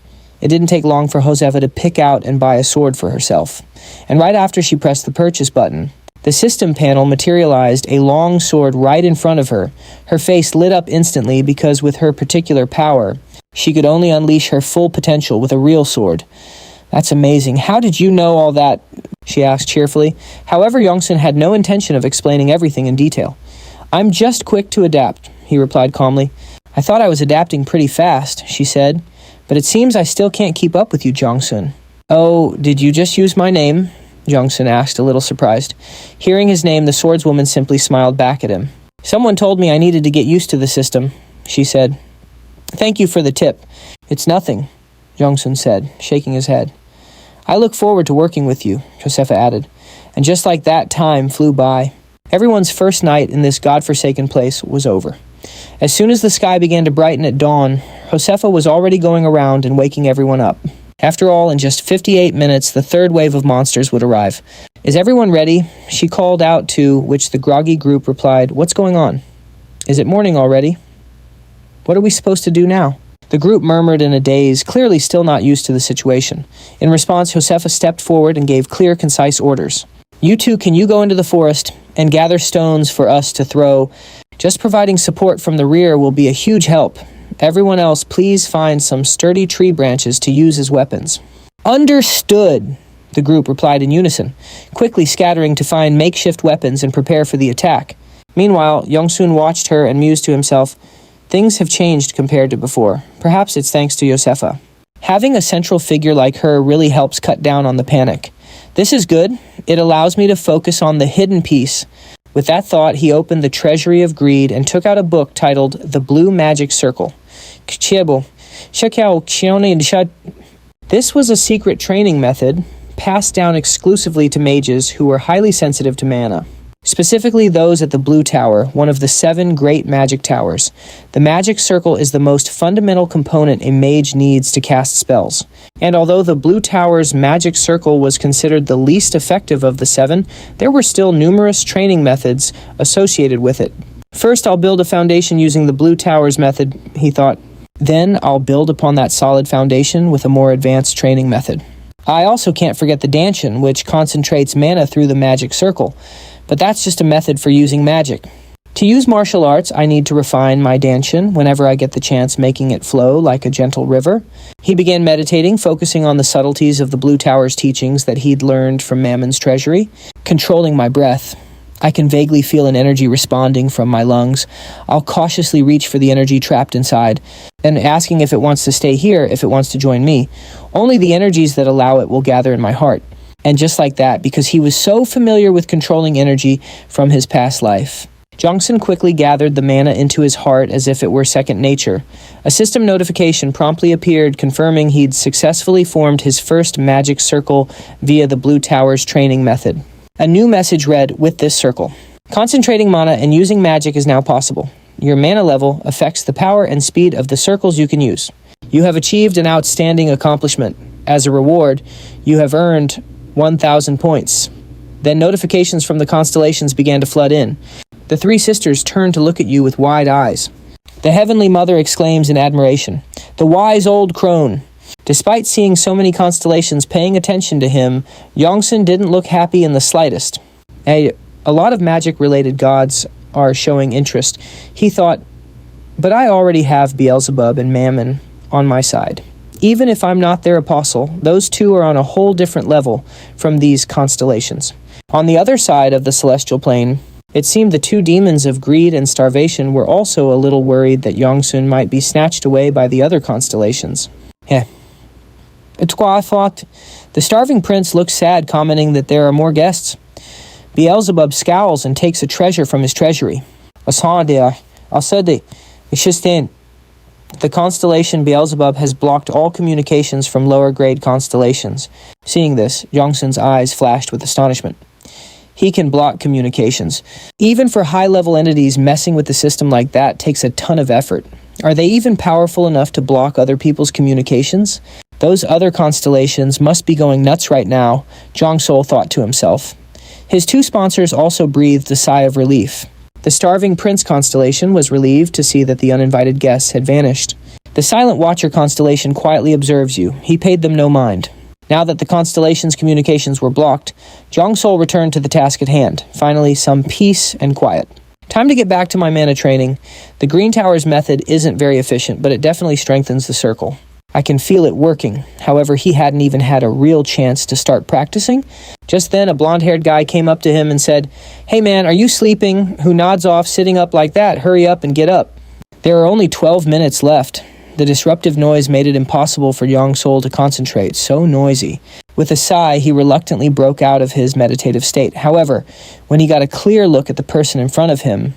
Speaker 1: it didn't take long for Josefa to pick out and buy a sword for herself. And right after she pressed the purchase button, the system panel materialized a long sword right in front of her. Her face lit up instantly because with her particular power, she could only unleash her full potential with a real sword. "That's amazing. How did you know all that?" she asked cheerfully. However, Jongsun had no intention of explaining everything in detail. "I'm just quick to adapt," he replied calmly. "I thought I was adapting pretty fast," she said, "but it seems I still can't keep up with you, Jongsun." "Oh, did you just use my name?" Jongsun asked, a little surprised. Hearing his name, the swordswoman simply smiled back at him. "Someone told me I needed to get used to the system," she said. "Thank you for the tip." "It's nothing," Jongsun said, shaking his head. "I look forward to working with you," Josefa added. And just like that, time flew by. Everyone's first night in this godforsaken place was over. As soon as the sky began to brighten at dawn, Josefa was already going around and waking everyone up. After all, in just 58 minutes, the third wave of monsters would arrive. "Is everyone ready?" she called out, to which the groggy group replied, "What's going on? Is it morning already? What are we supposed to do now?" The group murmured in a daze, clearly still not used to the situation. In response, Josefa stepped forward and gave clear, concise orders. "You two, can you go into the forest and gather stones for us to throw? Just providing support from the rear will be a huge help. Everyone else, please find some sturdy tree branches to use as weapons." "Understood," the group replied in unison, quickly scattering to find makeshift weapons and prepare for the attack. Meanwhile, Jongsun watched her and mused to himself, "Things have changed compared to before. Perhaps it's thanks to Josefa. Having a central figure like her really helps cut down on the panic. This is good. It allows me to focus on the hidden piece." With that thought, he opened the Treasury of Greed and took out a book titled The Blue Magic Circle. This was a secret training method passed down exclusively to mages who were highly sensitive to mana. specifically those at the Blue Tower, one of the 7 great magic towers. The magic circle is the most fundamental component a mage needs to cast spells. And although the Blue Tower's magic circle was considered the least effective of the 7, there were still numerous training methods associated with it. First, I'll build a foundation using the Blue Tower's method, he thought. Then I'll build upon that solid foundation with a more advanced training method. I also can't forget the Danshin, which concentrates mana through the magic circle. But that's just a method for using magic. To use martial arts, I need to refine my Danshin whenever I get the chance, making it flow like a gentle river. He began meditating, focusing on the subtleties of the Blue Tower's teachings that he'd learned from Mammon's treasury. Controlling my breath. I can vaguely feel an energy responding from my lungs. I'll cautiously reach for the energy trapped inside, and asking if it wants to stay here, if it wants to join me. Only the energies that allow it will gather in my heart. And just like that, because he was so familiar with controlling energy from his past life. Jongsun quickly gathered the mana into his heart as if it were second nature. A system notification promptly appeared confirming he'd successfully formed his first magic circle via the Blue Tower's training method. A new message read, with this circle. Concentrating mana and using magic is now possible. Your mana level affects the power and speed of the circles you can use. You have achieved an outstanding accomplishment. As a reward, you have earned 1,000 points. Then notifications from the constellations began to flood in. The 3 sisters turned to look at you with wide eyes. The Heavenly Mother exclaims in admiration, "The wise old crone." Despite seeing so many constellations paying attention to him, Yongsun didn't look happy in the slightest. A lot of magic-related gods are showing interest. He thought, but I already have Beelzebub and Mammon on my side. Even if I'm not their apostle, those two are on a whole different level from these constellations. On the other side of the celestial plane, it seemed the 2 demons of greed and starvation were also a little worried that Yongsun might be snatched away by the other constellations. The starving prince looks sad, commenting that there are more guests. Beelzebub scowls and takes a treasure from his treasury. The constellation Beelzebub has blocked all communications from lower-grade constellations. Seeing this, Yongsun's eyes flashed with astonishment. He can block communications. Even for high-level entities, messing with the system like that takes a ton of effort. Are they even powerful enough to block other people's communications? Those other constellations must be going nuts right now, Zhang Sol thought to himself. His 2 sponsors also breathed a sigh of relief. The Starving Prince constellation was relieved to see that the uninvited guests had vanished. The Silent Watcher constellation quietly observes you. He paid them no mind. Now that the constellation's communications were blocked, Zhang Sol returned to the task at hand. Finally, some peace and quiet. Time to get back to my mana training. The Green Tower's method isn't very efficient, but it definitely strengthens the circle. I can feel it working. However, he hadn't even had a real chance to start practicing. Just then, a blonde-haired guy came up to him and said, "Hey man, are you sleeping?" Who nods off, sitting up like that. Hurry up and get up. There are only 12 minutes left. The disruptive noise made it impossible for Yong Sol to concentrate, so noisy. With a sigh, he reluctantly broke out of his meditative state. However, when he got a clear look at the person in front of him,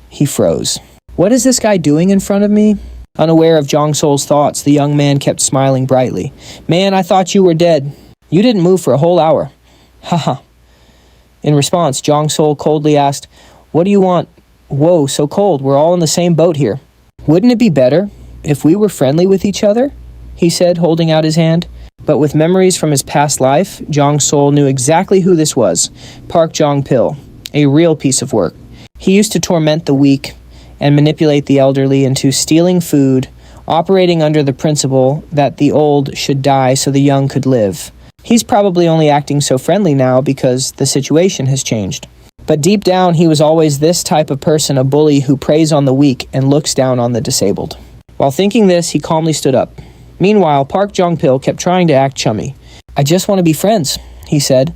Speaker 1: he froze. What is this guy doing in front of me? Unaware of Zhang Sol's thoughts, the young man kept smiling brightly. "Man, I thought you were dead. You didn't move for a whole hour." Haha. In response, Zhang Sol coldly asked, "What do you want?" "Whoa, so cold. We're all in the same boat here." "Wouldn't it be better if we were friendly with each other?" he said, holding out his hand. But with memories from his past life, Zhang Sol knew exactly who this was. Park Jong-pil, a real piece of work. He used to torment the weak and manipulate the elderly into stealing food, operating under the principle that the old should die so the young could live. He's probably only acting so friendly now because the situation has changed. But deep down, he was always this type of person, a bully who preys on the weak and looks down on the disabled. While thinking this, he calmly stood up. Meanwhile, Park Jong-pil kept trying to act chummy. "I just want to be friends," he said.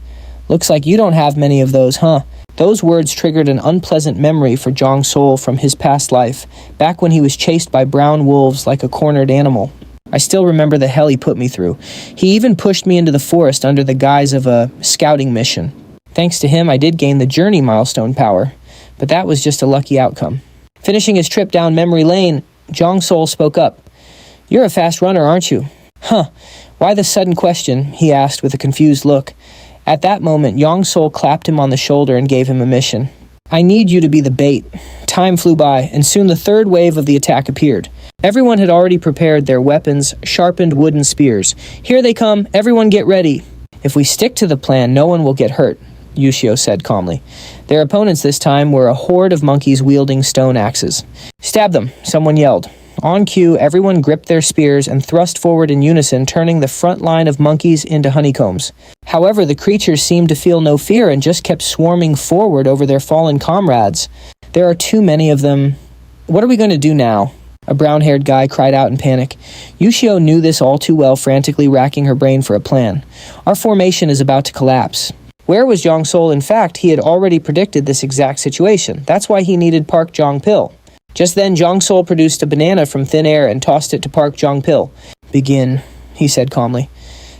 Speaker 1: "Looks like you don't have many of those, huh?" Those words triggered an unpleasant memory for Zhang Sol from his past life, back when he was chased by brown wolves like a cornered animal. I still remember the hell he put me through. He even pushed me into the forest under the guise of a scouting mission. Thanks to him, I did gain the Journey milestone power, but that was just a lucky outcome. Finishing his trip down memory lane, Zhang Sol spoke up. "You're a fast runner, aren't you?" "Huh. Why the sudden question?" he asked with a confused look. At that moment, Yong Sol clapped him on the shoulder and gave him a mission. I need you to be the bait. Time flew by, and soon the third wave of the attack appeared. Everyone had already prepared their weapons, sharpened wooden spears. Here they come, everyone get ready. If we stick to the plan, no one will get hurt, Yushio said calmly. Their opponents this time were a horde of monkeys wielding stone axes. Stab them, someone yelled. On cue, everyone gripped their spears and thrust forward in unison, turning the front line of monkeys into honeycombs. However, the creatures seemed to feel no fear and just kept swarming forward over their fallen comrades. There are too many of them. What are we going to do now? A brown-haired guy cried out in panic. Yushio knew this all too well, frantically racking her brain for a plan. Our formation is about to collapse. Where was Yong Sol? In fact, he had already predicted this exact situation. That's why he needed Park Jong-pil. Just then, Jong Sol produced a banana from thin air and tossed it to Park Jong-pil. Begin, he said calmly.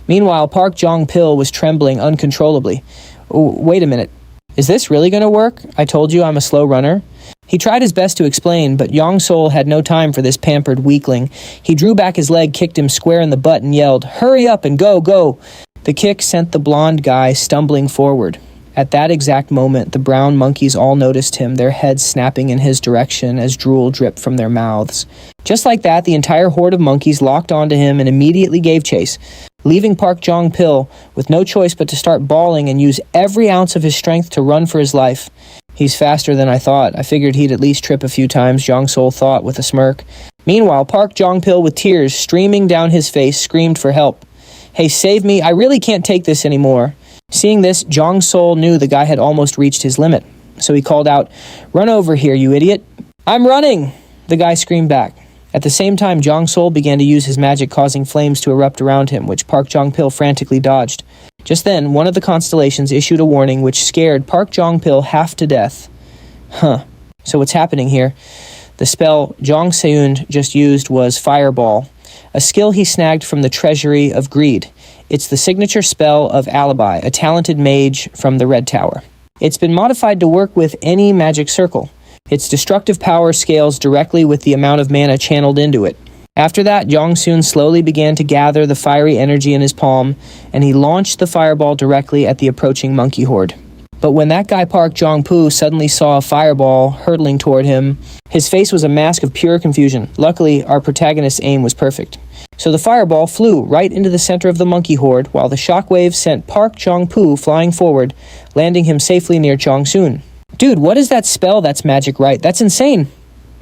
Speaker 1: Meanwhile, Park Jong-pil was trembling uncontrollably. Oh, wait a minute. Is this really going to work? I told you I'm a slow runner. He tried his best to explain, but Yong Sol had no time for this pampered weakling. He drew back his leg, kicked him square in the butt, and yelled, "Hurry up and go, go!" The kick sent the blonde guy stumbling forward. At that exact moment, the brown monkeys all noticed him, their heads snapping in his direction as drool dripped from their mouths. Just like that, the entire horde of monkeys locked onto him and immediately gave chase, leaving Park Jong-pil with no choice but to start bawling and use every ounce of his strength to run for his life. He's faster than I thought. I figured he'd at least trip a few times, Jong Sol thought with a smirk. Meanwhile, Park Jong-pil, with tears streaming down his face, screamed for help. Hey, save me. I really can't take this anymore. Seeing this, Jong Sol knew the guy had almost reached his limit. So he called out, "Run over here, you idiot." "I'm running!" the guy screamed back. At the same time, Jong Sol began to use his magic, causing flames to erupt around him, which Park Jong-pil frantically dodged. Just then, one of the constellations issued a warning which scared Park Jong-pil half to death. So what's happening here? The spell Jong Seund just used was Fireball, a skill he snagged from the Treasury of Greed. It's the signature spell of Alibi, a talented mage from the Red Tower. It's been modified to work with any magic circle. Its destructive power scales directly with the amount of mana channeled into it. After that, Jong Seund slowly began to gather the fiery energy in his palm, and he launched the fireball directly at the approaching monkey horde. But when that guy Park Jong-poo suddenly saw a fireball hurtling toward him, his face was a mask of pure confusion. Luckily, our protagonist's aim was perfect. So the fireball flew right into the center of the monkey horde, while the shockwave sent Park Jong-poo flying forward, landing him safely near Jong Seund. "Dude, what is that spell? That's magic, right? That's insane!"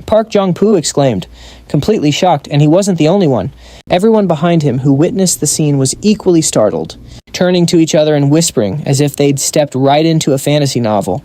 Speaker 1: Park Jong-poo exclaimed, completely shocked, and he wasn't the only one. Everyone behind him who witnessed the scene was equally startled, turning to each other and whispering as if they'd stepped right into a fantasy novel.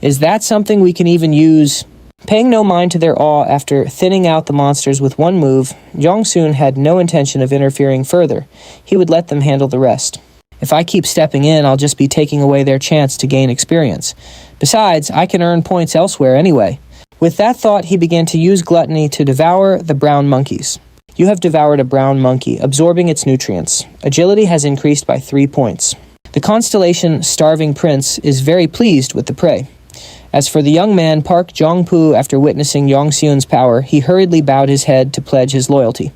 Speaker 1: "Is that something we can even use?" Paying no mind to their awe after thinning out the monsters with one move, Jong Seund had no intention of interfering further. He would let them handle the rest. "If I keep stepping in, I'll just be taking away their chance to gain experience. Besides, I can earn points elsewhere anyway." With that thought, he began to use gluttony to devour the brown monkeys. You have devoured a brown monkey, absorbing its nutrients. Agility has increased by 3 points. The constellation Starving Prince is very pleased with the prey. As for the young man Park Jong-poo, after witnessing Jong Seund's power, he hurriedly bowed his head to pledge his loyalty.